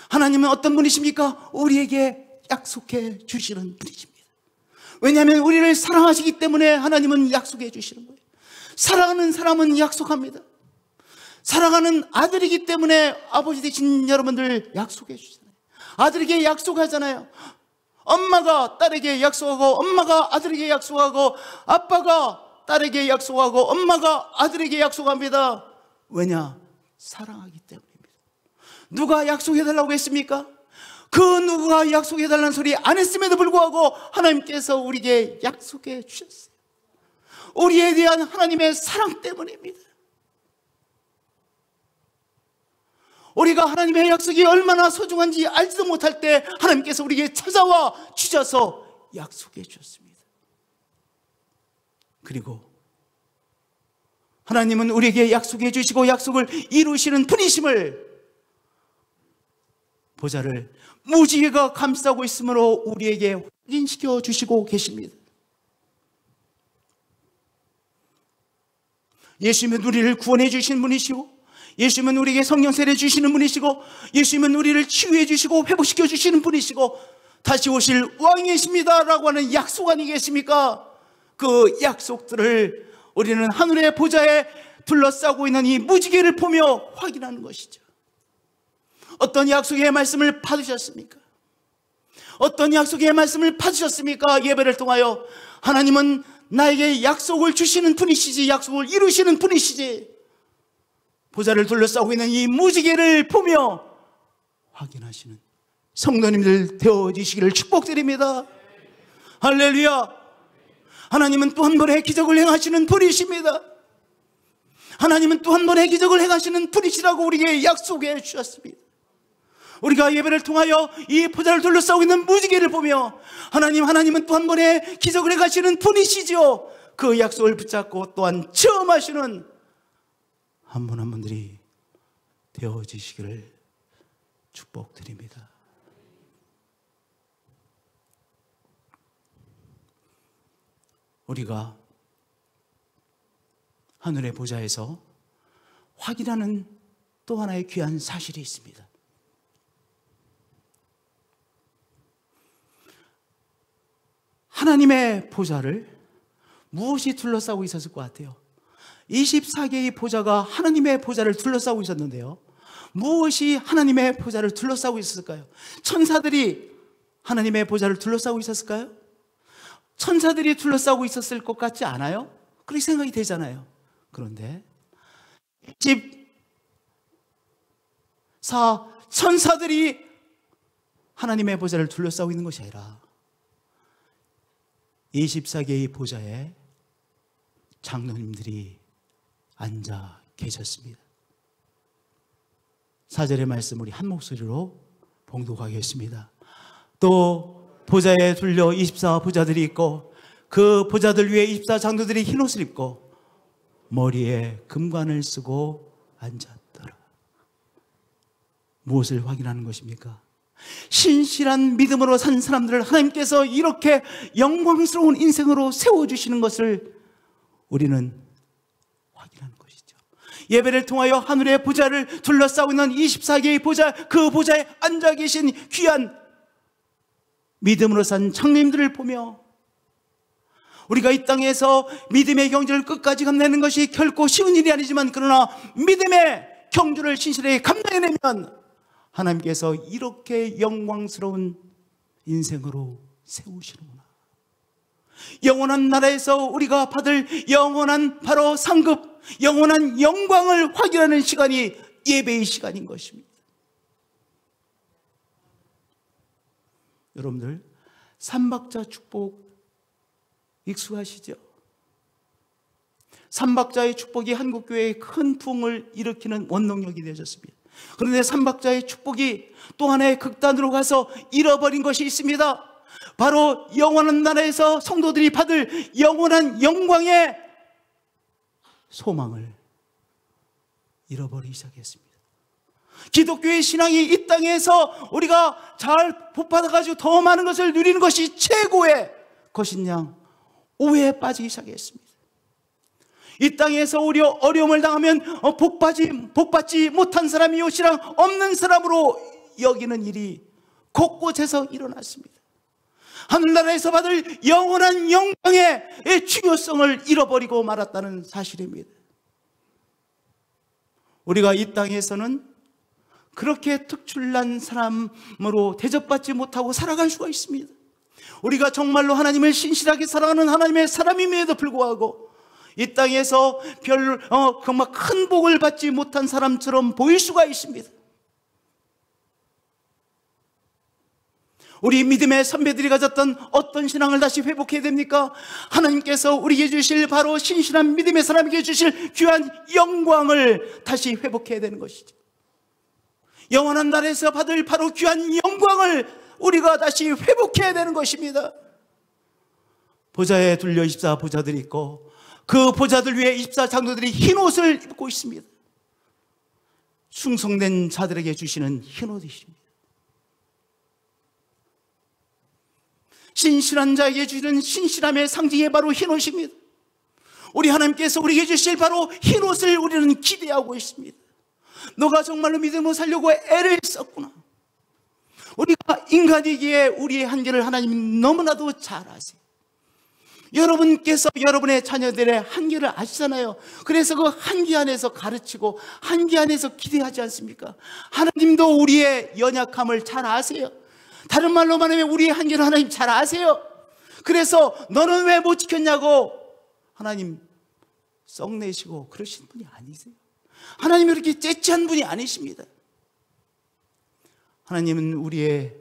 하나님은 어떤 분이십니까? 우리에게 약속해 주시는 분이십니다. 왜냐하면 우리를 사랑하시기 때문에 하나님은 약속해 주시는 거예요. 사랑하는 사람은 약속합니다. 사랑하는 아들이기 때문에 아버지 되신 여러분들 약속해 주시잖아요. 아들에게 약속하잖아요. 엄마가 딸에게 약속하고, 엄마가 아들에게 약속하고, 아빠가 딸에게 약속하고, 엄마가 아들에게 약속합니다. 왜냐? 사랑하기 때문입니다. 누가 약속해달라고 했습니까? 그 누가 약속해달라는 소리 안 했음에도 불구하고 하나님께서 우리에게 약속해 주셨어요. 우리에 대한 하나님의 사랑 때문입니다. 우리가 하나님의 약속이 얼마나 소중한지 알지도 못할 때 하나님께서 우리에게 찾아와 주셔서 약속해 주셨습니다. 그리고 하나님은 우리에게 약속해 주시고 약속을 이루시는 분이심을 보좌를 무지개가 감싸고 있으므로 우리에게 확인시켜 주시고 계십니다. 예수님은 우리를 구원해 주신 분이시고, 예수님은 우리에게 성령 세례 주시는 분이시고, 예수님은 우리를 치유해 주시고 회복시켜 주시는 분이시고, 다시 오실 왕이십니다 라고 하는 약속 아니겠습니까? 그 약속들을 우리는 하늘의 보좌에 둘러싸고 있는 이 무지개를 보며 확인하는 것이죠. 어떤 약속의 말씀을 받으셨습니까? 어떤 약속의 말씀을 받으셨습니까? 예배를 통하여 하나님은 나에게 약속을 주시는 분이시지, 약속을 이루시는 분이시지. 보좌를 둘러싸고 있는 이 무지개를 보며 확인하시는 성도님들 되어지시기를 축복드립니다. 할렐루야. 하나님은 또 한 번의 기적을 행하시는 분이십니다. 하나님은 또 한 번의 기적을 행하시는 분이시라고 우리에게 약속해 주셨습니다. 우리가 예배를 통하여 이 보좌를 둘러싸고 있는 무지개를 보며 하나님은 또 한 번의 기적을 행하시는 분이시죠. 그 약속을 붙잡고 또한 체험하시는 한 분 한 분들이 되어지시기를 축복드립니다. 우리가 하늘의 보좌에서 확인하는 또 하나의 귀한 사실이 있습니다. 하나님의 보좌를 무엇이 둘러싸고 있었을 것 같아요? 24개의 보좌가 하나님의 보좌를 둘러싸고 있었는데요, 무엇이 하나님의 보좌를 둘러싸고 있었을까요? 천사들이 하나님의 보좌를 둘러싸고 있었을까요? 천사들이 둘러싸고 있었을 것 같지 않아요? 그렇게 생각이 되잖아요. 그런데 24 천사들이 하나님의 보좌를 둘러싸고 있는 것이 아니라 24개의 보좌에 장로님들이 앉아 계셨습니다. 4절의 말씀 우리 한 목소리로 봉독하겠습니다. 또 보좌에 둘려 24 보좌들이 있고 그 보좌들 위에 24 장로들이 흰옷을 입고 머리에 금관을 쓰고 앉았더라. 무엇을 확인하는 것입니까? 신실한 믿음으로 산 사람들을 하나님께서 이렇게 영광스러운 인생으로 세워주시는 것을 우리는 확인하는 것이죠. 예배를 통하여 하늘의 보좌를 둘러싸고 있는 24개의 보좌, 그 보좌에 앉아 계신 귀한 믿음으로 산 장님들을 보며 우리가 이 땅에서 믿음의 경주를 끝까지 감내는 것이 결코 쉬운 일이 아니지만, 그러나 믿음의 경주를 신실하게 감당해내면 하나님께서 이렇게 영광스러운 인생으로 세우시는구나. 영원한 나라에서 우리가 받을 영원한 바로 상급, 영원한 영광을 확인하는 시간이 예배의 시간인 것입니다. 여러분들, 삼박자 축복 익숙하시죠? 삼박자의 축복이 한국교회에 큰 부흥을 일으키는 원동력이 되어졌습니다. 그런데 삼박자의 축복이 또 하나의 극단으로 가서 잃어버린 것이 있습니다. 바로 영원한 나라에서 성도들이 받을 영원한 영광의 소망을 잃어버리기 시작했습니다. 기독교의 신앙이 이 땅에서 우리가 잘 복받아가지고 더 많은 것을 누리는 것이 최고의 것인 양 오해에 빠지기 시작했습니다. 이 땅에서 오히려 어려움을 당하면 복받지 못한 사람이 요시랑 없는 사람으로 여기는 일이 곳곳에서 일어났습니다. 하늘나라에서 받을 영원한 영광의 중요성을 잃어버리고 말았다는 사실입니다. 우리가 이 땅에서는 그렇게 특출난 사람으로 대접받지 못하고 살아갈 수가 있습니다. 우리가 정말로 하나님을 신실하게 사랑하는 하나님의 사람임에도 불구하고 이 땅에서 정말 큰 복을 받지 못한 사람처럼 보일 수가 있습니다. 우리 믿음의 선배들이 가졌던 어떤 신앙을 다시 회복해야 됩니까? 하나님께서 우리에게 주실 바로 신실한 믿음의 사람에게 주실 귀한 영광을 다시 회복해야 되는 것이죠. 영원한 날에서 받을 바로 귀한 영광을 우리가 다시 회복해야 되는 것입니다. 보좌에 둘려 24 보좌들이 있고 그 보좌들 위에 24 장로들이 흰 옷을 입고 있습니다. 충성된 자들에게 주시는 흰 옷이십니다. 신실한 자에게 주시는 신실함의 상징이 바로 흰 옷입니다. 우리 하나님께서 우리에게 주실 바로 흰 옷을 우리는 기대하고 있습니다. 너가 정말로 믿음으로 살려고 애를 썼구나. 우리가 인간이기에 우리의 한계를 하나님이 너무나도 잘 아세요. 여러분께서 여러분의 자녀들의 한계를 아시잖아요. 그래서 그 한계 안에서 가르치고 한계 안에서 기대하지 않습니까? 하나님도 우리의 연약함을 잘 아세요. 다른 말로 말하면 우리의 한계를 하나님 잘 아세요. 그래서 너는 왜 못 지켰냐고 하나님 썩내시고 그러신 분이 아니세요. 하나님이 그렇게 째째한 분이 아니십니다. 하나님은 우리의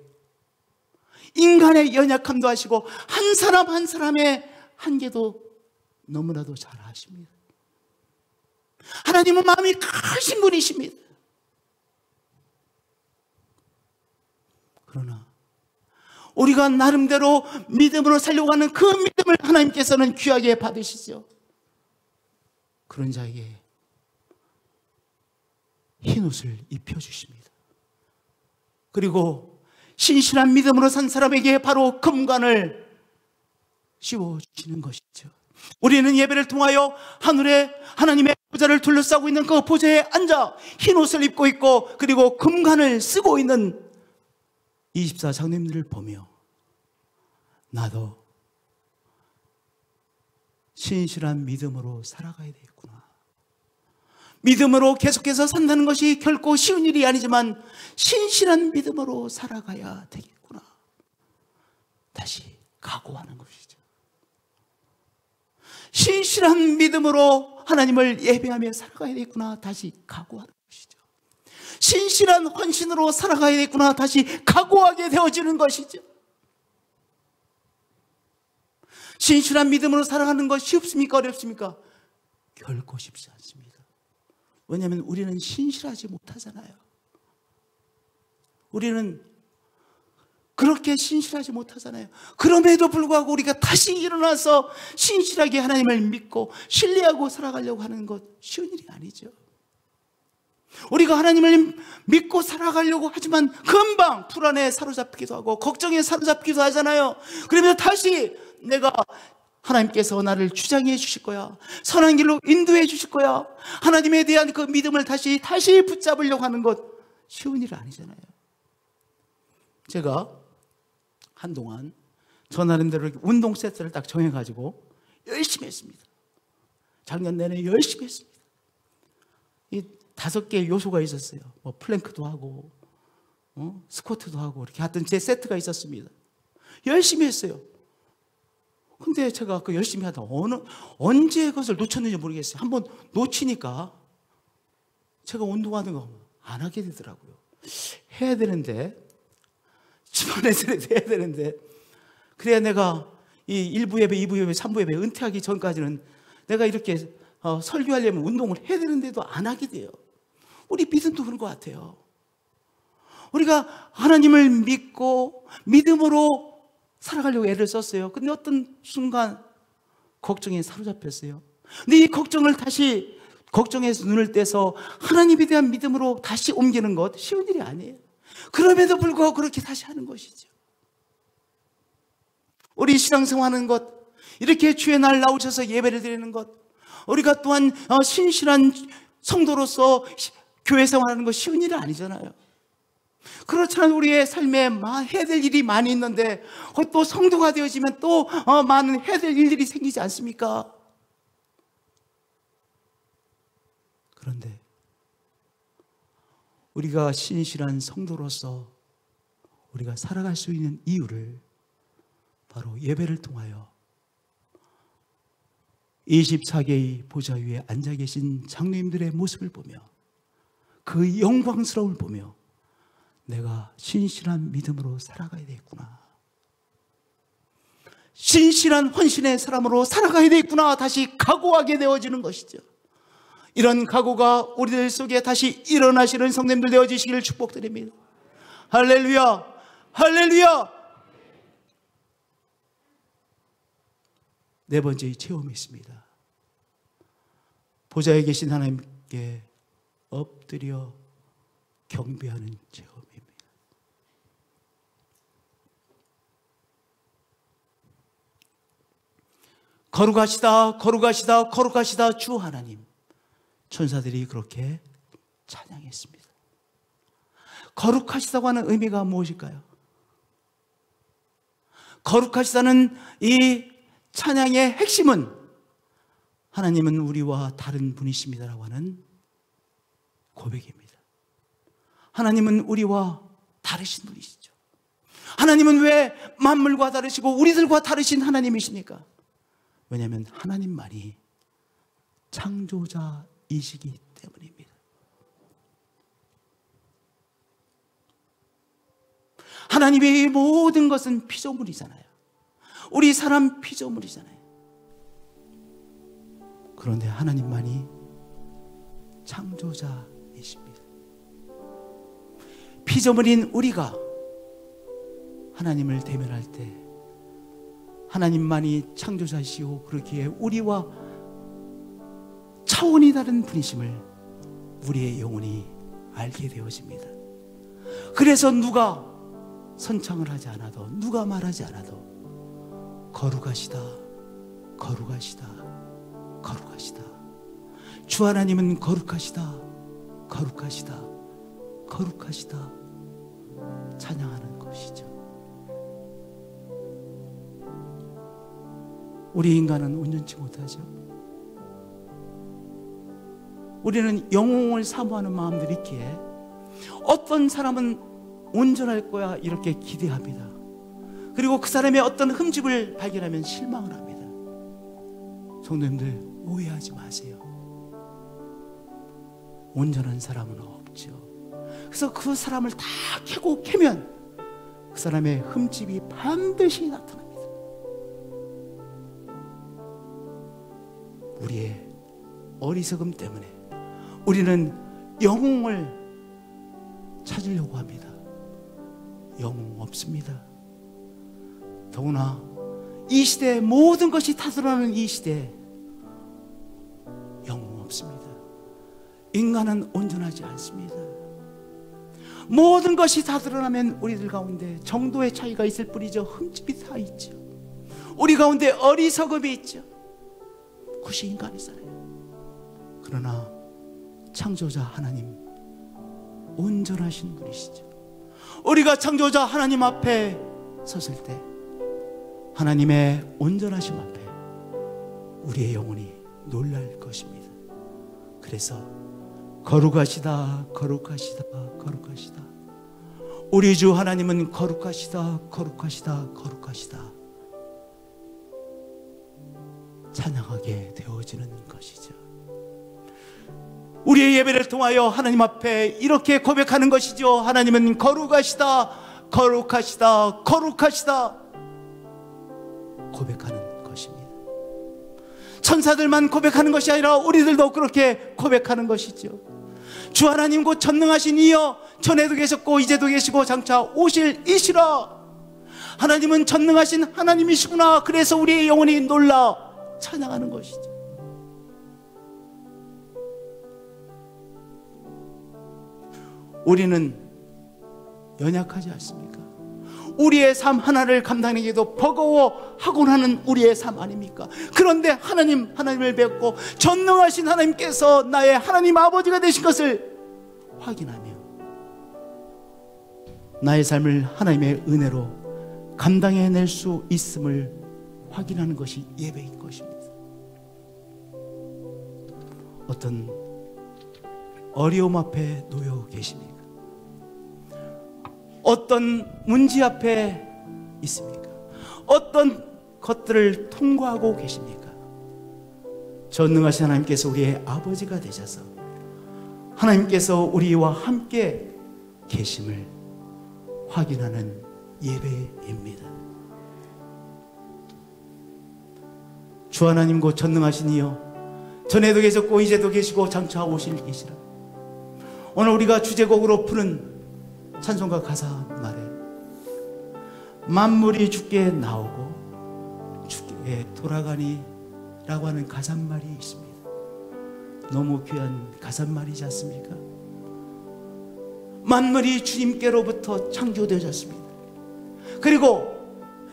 인간의 연약함도 아시고 한 사람 한 사람의 한계도 너무나도 잘 아십니다. 하나님은 마음이 크신 분이십니다. 그러나 우리가 나름대로 믿음으로 살려고 하는 그 믿음을 하나님께서는 귀하게 받으시죠. 그런 자에게 흰 옷을 입혀주십니다. 그리고 신실한 믿음으로 산 사람에게 바로 금관을 씌워주시는 것이죠. 우리는 예배를 통하여 하늘에 하나님의 보좌를 둘러싸고 있는 그 보좌에 앉아 흰 옷을 입고 있고 그리고 금관을 쓰고 있는 24 장로님들을 보며 나도 신실한 믿음으로 살아가야 되겠구나. 믿음으로 계속해서 산다는 것이 결코 쉬운 일이 아니지만 신실한 믿음으로 살아가야 되겠구나. 다시 각오하는 것이죠. 신실한 믿음으로 하나님을 예배하며 살아가야 되겠구나. 다시 각오하는 것이죠. 신실한 헌신으로 살아가야 되겠구나. 다시 각오하게 되어지는 것이죠. 신실한 믿음으로 살아가는 것이 쉽습니까? 어렵습니까? 결코 쉽지 않습니다. 왜냐하면 우리는 신실하지 못하잖아요. 우리는 그렇게 신실하지 못하잖아요. 그럼에도 불구하고 우리가 다시 일어나서 신실하게 하나님을 믿고 신뢰하고 살아가려고 하는 것 쉬운 일이 아니죠. 우리가 하나님을 믿고 살아가려고 하지만 금방 불안에 사로잡히기도 하고 걱정에 사로잡히기도 하잖아요. 그러면서 다시 내가 하나님께서 나를 주장해 주실 거야. 선한 길로 인도해 주실 거야. 하나님에 대한 그 믿음을 다시 붙잡으려고 하는 것 쉬운 일 아니잖아요. 제가 한동안 저 나름대로 운동 세트를 딱 정해가지고 열심히 했습니다. 작년 내내 열심히 했습니다. 이 5개의 요소가 있었어요. 뭐 플랭크도 하고 스쿼트도 하고 이렇게 하여튼 제 세트가 있었습니다. 열심히 했어요. 근데 제가 그 열심히 하다 언제 그것을 놓쳤는지 모르겠어요. 한번 놓치니까 제가 운동하는 거 안 하게 되더라고요. 해야 되는데 집안에서 해야 되는데 그래야 내가 이 1부 예배, 2부 예배, 3부 예배 은퇴하기 전까지는 내가 이렇게 설교하려면 운동을 해야 되는데도 안 하게 돼요. 우리 믿음도 그런 것 같아요. 우리가 하나님을 믿고 믿음으로 살아가려고 애를 썼어요. 근데 어떤 순간 걱정에 사로잡혔어요. 근데 이 걱정을 다시 걱정에서 눈을 떼서 하나님에 대한 믿음으로 다시 옮기는 것 쉬운 일이 아니에요. 그럼에도 불구하고 그렇게 다시 하는 것이죠. 우리 신앙생활하는 것, 이렇게 주의 날 나오셔서 예배를 드리는 것, 우리가 또한 신실한 성도로서 교회 생활하는 것 쉬운 일은 아니잖아요. 그렇지만 우리의 삶에 해야 될 일이 많이 있는데 또 성도가 되어지면 또 많은 해야 될 일들이 생기지 않습니까? 그런데 우리가 신실한 성도로서 우리가 살아갈 수 있는 이유를 바로 예배를 통하여 24개의 보좌 위에 앉아 계신 장로님들의 모습을 보며 그 영광스러움을 보며 내가 신실한 믿음으로 살아가야 되겠구나, 신실한 헌신의 사람으로 살아가야 되겠구나 다시 각오하게 되어지는 것이죠. 이런 각오가 우리들 속에 다시 일어나시는 성도님들 되어지시기를 축복드립니다. 할렐루야, 할렐루야. 네 번째 체험이 있습니다. 보좌에 계신 하나님께 엎드려 경배하는 체험입니다. 거룩하시다, 거룩하시다, 거룩하시다 주 하나님. 천사들이 그렇게 찬양했습니다. 거룩하시다고 하는 의미가 무엇일까요? 거룩하시다는 이 찬양의 핵심은 하나님은 우리와 다른 분이십니다라고 하는 고백입니다. 하나님은 우리와 다르신 분이시죠. 하나님은 왜 만물과 다르시고 우리들과 다르신 하나님이십니까? 왜냐하면 하나님만이 창조자이시기 때문입니다. 하나님의 모든 것은 피조물이잖아요. 우리 사람 피조물이잖아요. 그런데 하나님만이 창조자이십니다. 피조물인 우리가 하나님을 대면할 때 하나님만이 창조자이시오 그렇기에 우리와 차원이 다른 분이심을 우리의 영혼이 알게 되어집니다. 그래서 누가 선창을 하지 않아도, 누가 말하지 않아도 거룩하시다, 거룩하시다, 거룩하시다, 주 하나님은 거룩하시다, 거룩하시다, 거룩하시다 찬양하는 것이죠. 우리 인간은 온전치 못하죠. 우리는 영웅을 사모하는 마음들이 있기에 어떤 사람은 온전할 거야 이렇게 기대합니다. 그리고 그 사람의 어떤 흠집을 발견하면 실망을 합니다. 성도님들 오해하지 마세요. 온전한 사람은 없죠. 그래서 그 사람을 다 캐면 그 사람의 흠집이 반드시 나타납니다. 우리의 어리석음 때문에 우리는 영웅을 찾으려고 합니다. 영웅 없습니다. 더구나 이 시대에 모든 것이 다 드러나는 이 시대에 영웅 없습니다. 인간은 온전하지 않습니다. 모든 것이 다 드러나면 우리들 가운데 정도의 차이가 있을 뿐이죠. 흠집이 다 있죠. 우리 가운데 어리석음이 있죠. 그것이 인간이잖아요. 그러나 창조자 하나님 온전하신 분이시죠. 우리가 창조자 하나님 앞에 섰을 때 하나님의 온전하심 앞에 우리의 영혼이 놀랄 것입니다. 그래서 거룩하시다, 거룩하시다, 거룩하시다. 우리 주 하나님은 거룩하시다, 거룩하시다, 거룩하시다 찬양하게 되어지는 것이죠. 우리의 예배를 통하여 하나님 앞에 이렇게 고백하는 것이죠. 하나님은 거룩하시다, 거룩하시다, 거룩하시다 고백하는 것입니다. 천사들만 고백하는 것이 아니라 우리들도 그렇게 고백하는 것이죠. 주 하나님 곧 전능하신 이여, 전에도 계셨고 이제도 계시고 장차 오실 이시라. 하나님은 전능하신 하나님이시구나. 그래서 우리의 영혼이 놀라 찬양하는 것이죠. 우리는 연약하지 않습니까? 우리의 삶 하나를 감당하기도 버거워하곤 하는 우리의 삶 아닙니까? 그런데 하나님을 뵙고 전능하신 하나님께서 나의 하나님 아버지가 되신 것을 확인하며 나의 삶을 하나님의 은혜로 감당해낼 수 있음을 확인하는 것이 예배인 것입니다. 어떤 어려움 앞에 놓여 계십니까? 어떤 문제 앞에 있습니까? 어떤 것들을 통과하고 계십니까? 전능하신 하나님께서 우리의 아버지가 되셔서 하나님께서 우리와 함께 계심을 확인하는 예배입니다. 주 하나님 곧 전능하신 이여, 전에도 계셨고 이제도 계시고 장차 오실 이시라. 오늘 우리가 주제곡으로 푸는 찬송가 가사 말에 만물이 주께 나오고 주께 돌아가니 라고 하는 가사말이 있습니다. 너무 귀한 가사말이지 않습니까? 만물이 주님께로부터 창조되어졌습니다. 그리고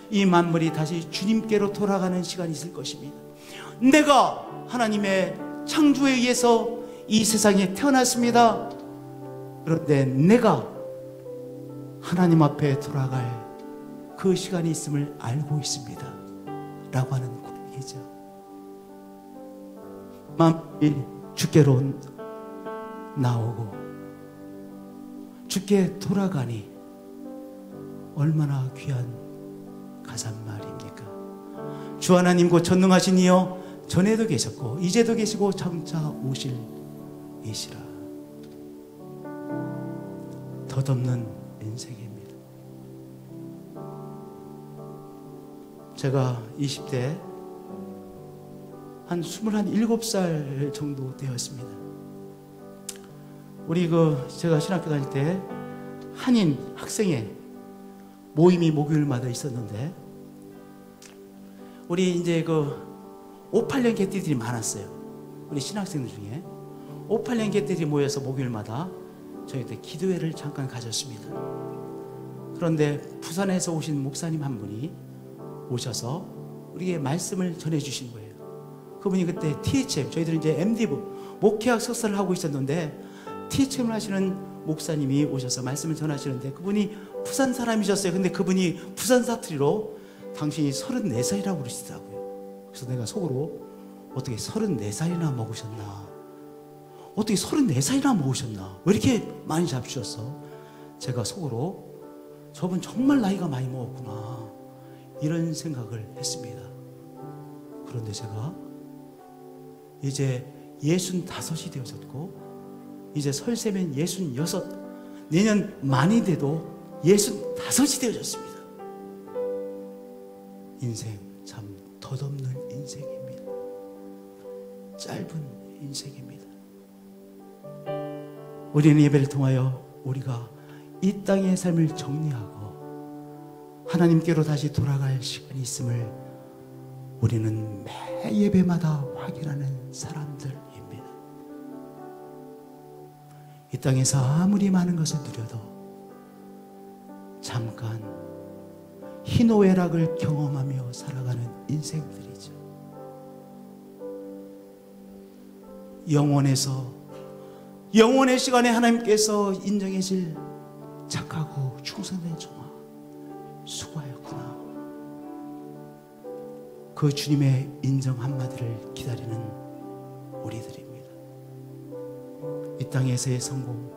이 만물이 다시 주님께로 돌아가는 시간이 있을 것입니다. 내가 하나님의 창조에 의해서 이 세상에 태어났습니다. 그런데 내가 하나님 앞에 돌아갈 그 시간이 있음을 알고 있습니다 라고 하는 고백이죠. 만물이 주께로 나오고 주께 돌아가니 얼마나 귀한 가사말입니까? 주 하나님 곧 전능하신 이여, 전에도 계셨고 이제도 계시고 장차 오실 이시라. 덧없는 인생입니다. 제가 20대 한 27살 정도 되었습니다. 우리 제가 신학교 다닐 때 한인 학생회 모임이 목요일마다 있었는데, 우리 이제 58년 개띠들이 많았어요. 우리 신학생들 중에 58년 개띠들이 모여서 목요일마다 저희 때 기도회를 잠깐 가졌습니다. 그런데 부산에서 오신 목사님 한 분이 오셔서 우리에게 말씀을 전해주신 거예요. 그분이 그때 THM, 저희들은 이제 MD부 목회학 석사를 하고 있었는데 THM을 하시는 목사님이 오셔서 말씀을 전하시는데, 그분이 부산 사람이셨어요. 근데 그분이 부산 사투리로 당신이 34살이라고 그러시더라고요. 그래서 내가 속으로 어떻게 34살이나 먹으셨나, 어떻게 34살이나 먹으셨나, 왜 이렇게 많이 잡수셨어? 제가 속으로 저분 정말 나이가 많이 먹었구나, 이런 생각을 했습니다. 그런데 제가 이제 65이 되어졌고 이제 설세면 66, 내년 만이 돼도 65이 되어졌습니다. 인생 참 덧없는 인생입니다. 짧은 인생입니다. 우리는 예배를 통하여 우리가 이 땅의 삶을 정리하고 하나님께로 다시 돌아갈 시간이 있음을 우리는 매 예배마다 확인하는 사람들입니다. 이 땅에서 아무리 많은 것을 누려도 잠깐 희노애락을 경험하며 살아가는 인생들이죠. 영원의 시간에 하나님께서 인정해 줄 착하고 충성된 종아, 수고하였구나. 그 주님의 인정 한마디를 기다리는 우리들입니다. 이 땅에서의 성공,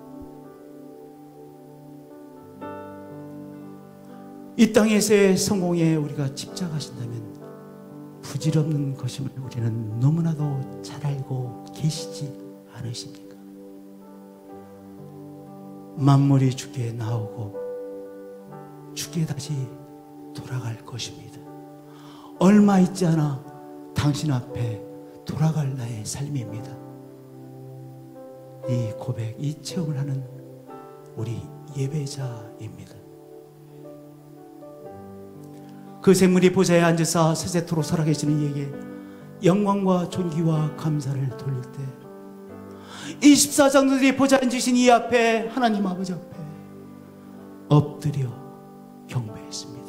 이 땅에서의 성공에 우리가 집착하신다면 부질없는 것임을 우리는 너무나도 잘 알고 계시지 않으십니까? 만물이 주께 나오고 주께 다시 돌아갈 것입니다. 얼마 있지 않아 당신 앞에 돌아갈 나의 삶입니다. 이 고백, 이 체험을 하는 우리 예배자입니다. 그 생물이 보좌에 앉으사 세세토록 살아계시는 이에게 영광과 존귀와 감사를 돌릴 때 24장로들이 보좌에 앉으신 이 앞에 하나님 아버지 앞에 엎드려 경배했습니다.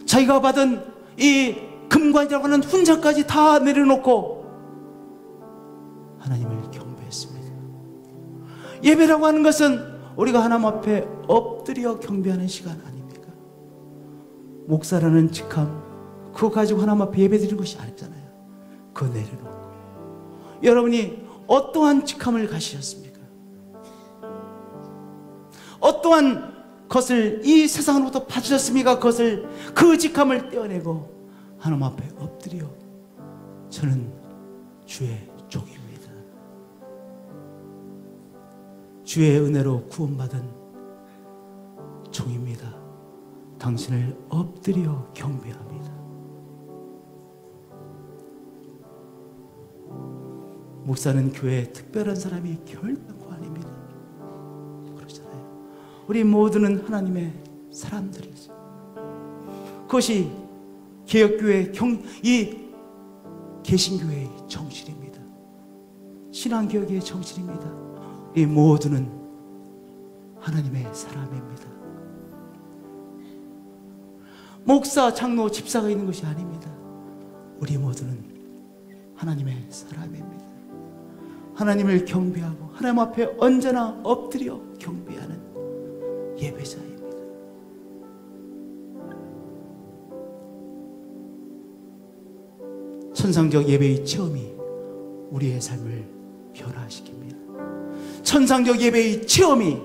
자기가 받은 이 금관이라고 하는 훈장까지 다 내려놓고 하나님을 경배했습니다. 예배라고 하는 것은 우리가 하나님 앞에 엎드려 경배하는 시간 아닙니까? 목사라는 직함 그거 가지고 하나님 앞에 예배드리는 것이 아니잖아요. 그거 내려놓고 여러분이 어떠한 직함을 가지셨습니까? 어떠한 것을 이 세상으로부터 받으셨습니까? 그것을 그 직함을 떼어내고 하나님 앞에 엎드려 저는 주의 종입니다. 주의 은혜로 구원받은 종입니다. 당신을 엎드려 경배합니다. 목사는 교회에 특별한 사람이 결단코 아닙니다. 그러잖아요. 우리 모두는 하나님의 사람들이죠. 그것이 개혁교회 이 개신교회의 정신입니다. 신앙개혁의 정신입니다. 우리 모두는 하나님의 사람입니다. 목사, 장로, 집사가 있는 것이 아닙니다. 우리 모두는 하나님의 사람입니다. 하나님을 경배하고 하나님 앞에 언제나 엎드려 경배하는 예배자입니다. 천상적 예배의 체험이 우리의 삶을 변화시킵니다. 천상적 예배의 체험이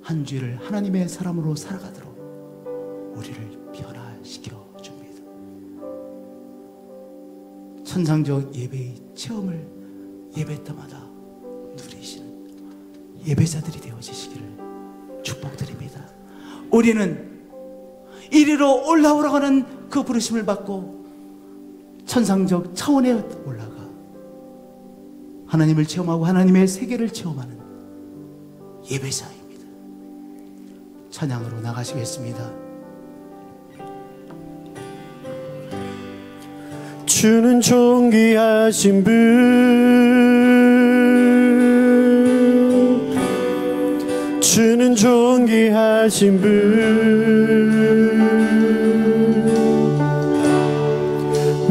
한 주일을 하나님의 사람으로 살아가도록 우리를 변화시켜 줍니다. 천상적 예배의 체험을 예배 때마다 누리시는 예배자들이 되어지시기를 축복드립니다. 우리는 이리로 올라오라고 하는 그 부르심을 받고 천상적 차원에 올라가 하나님을 체험하고 하나님의 세계를 체험하는 예배자입니다. 찬양으로 나가시겠습니다. 주는 존귀하신 분, 주는 존귀하신 분,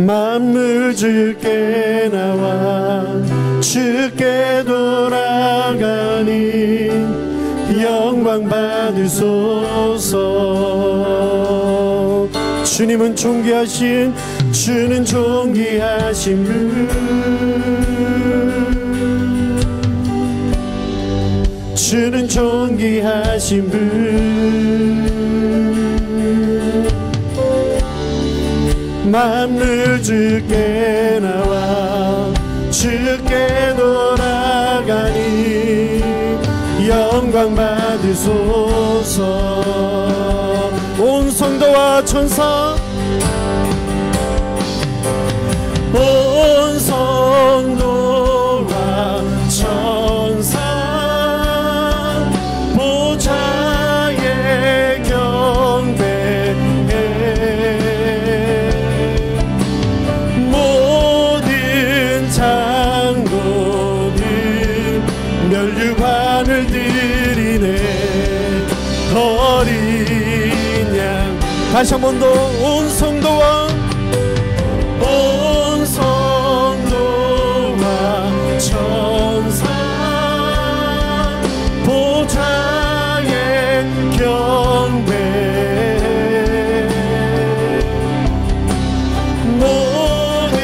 만물 주께 나와 주께 돌아가니 영광 받으소서. 주님은 존귀하신, 주는 존귀하신 분, 주는 존귀하신 분, 만물 주께 나와 주께 돌아가니 영광 받으소서. 온 성도와 천사, 온 성도와 천사 보좌에 경배해. 모든 장로들 면류관을 드리네. 어린 양. 다시 한 번 더. 온 성도와 천사 보좌에 경배해. 모든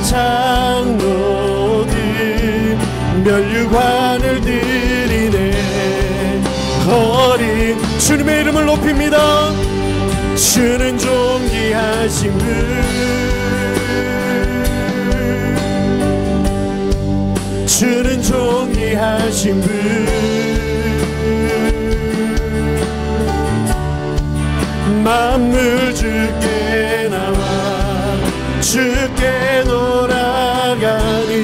장로들 면류관을 드리네. 어린 주님의 이름을 높입니다. 주는 존귀하신 분, 주는 존귀하신 분, 만물 주께 주께 나와 주께 돌아가니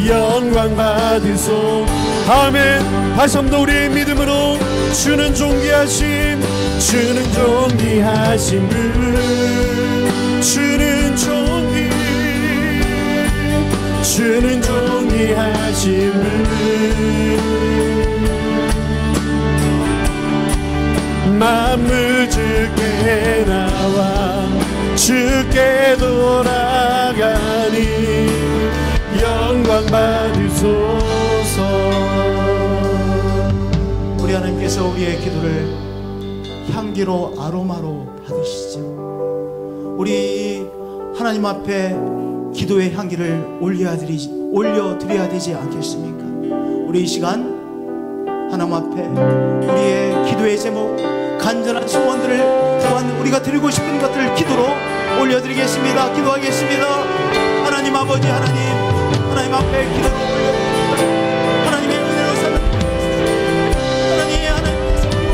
영광 받으소. 아멘. 다시 한 번 우리의 믿음으로 주는 존귀하심, 주는 존귀하심, 주는 존귀, 주는 존귀하심. 만물 주께 나와 주께 돌아가니 영광 받으소서. 우리 하나님께서 우리의 기도를 향기로 아로마로 받으시죠. 우리 하나님 앞에 기도의 향기를 올려드려야 되지 않겠습니까? 우리 이 시간 하나님 앞에 우리의 기도의 제목, 간절한 소원들을 또한 우리가 드리고 싶은 것들을 기도로 올려드리겠습니다. 기도하겠습니다. 하나님 아버지, 하나님 앞에 기도를 올려드립니다. 하나님의 은혜로 사는 하나님께서 우리와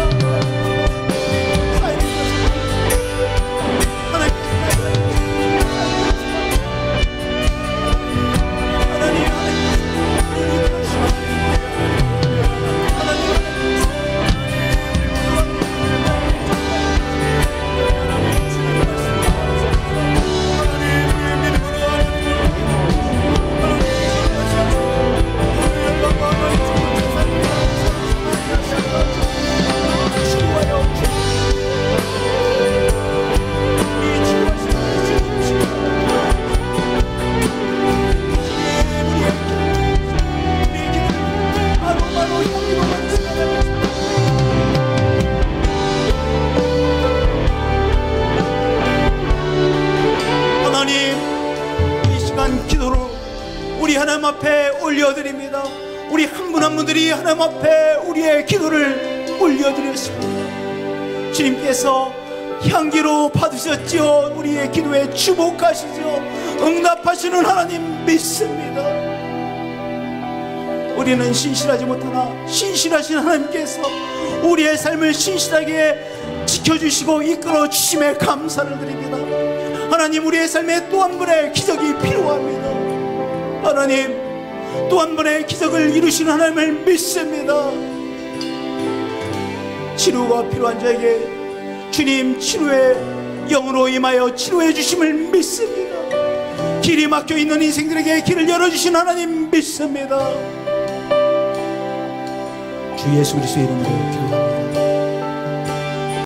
올려드립니다. 우리 한 분 한 분들이 하나님 앞에 우리의 기도를 올려드렸습니다. 주님께서 향기로 받으셨지요. 우리의 기도에 주목하시죠. 응답하시는 하나님 믿습니다. 우리는 신실하지 못하나 신실하신 하나님께서 우리의 삶을 신실하게 지켜주시고 이끌어 주심에 감사를 드립니다. 하나님, 우리의 삶에 또 한 번의 기적이 필요합니다. 하나님, 또 한 번의 기적을 이루시는 하나님을 믿습니다. 치료가 필요한 자에게 주님 치료의 영으로 임하여 치료해 주심을 믿습니다. 길이 막혀 있는 인생들에게 길을 열어주신 하나님 믿습니다. 주 예수 그리스도의 이름으로 기도합니다.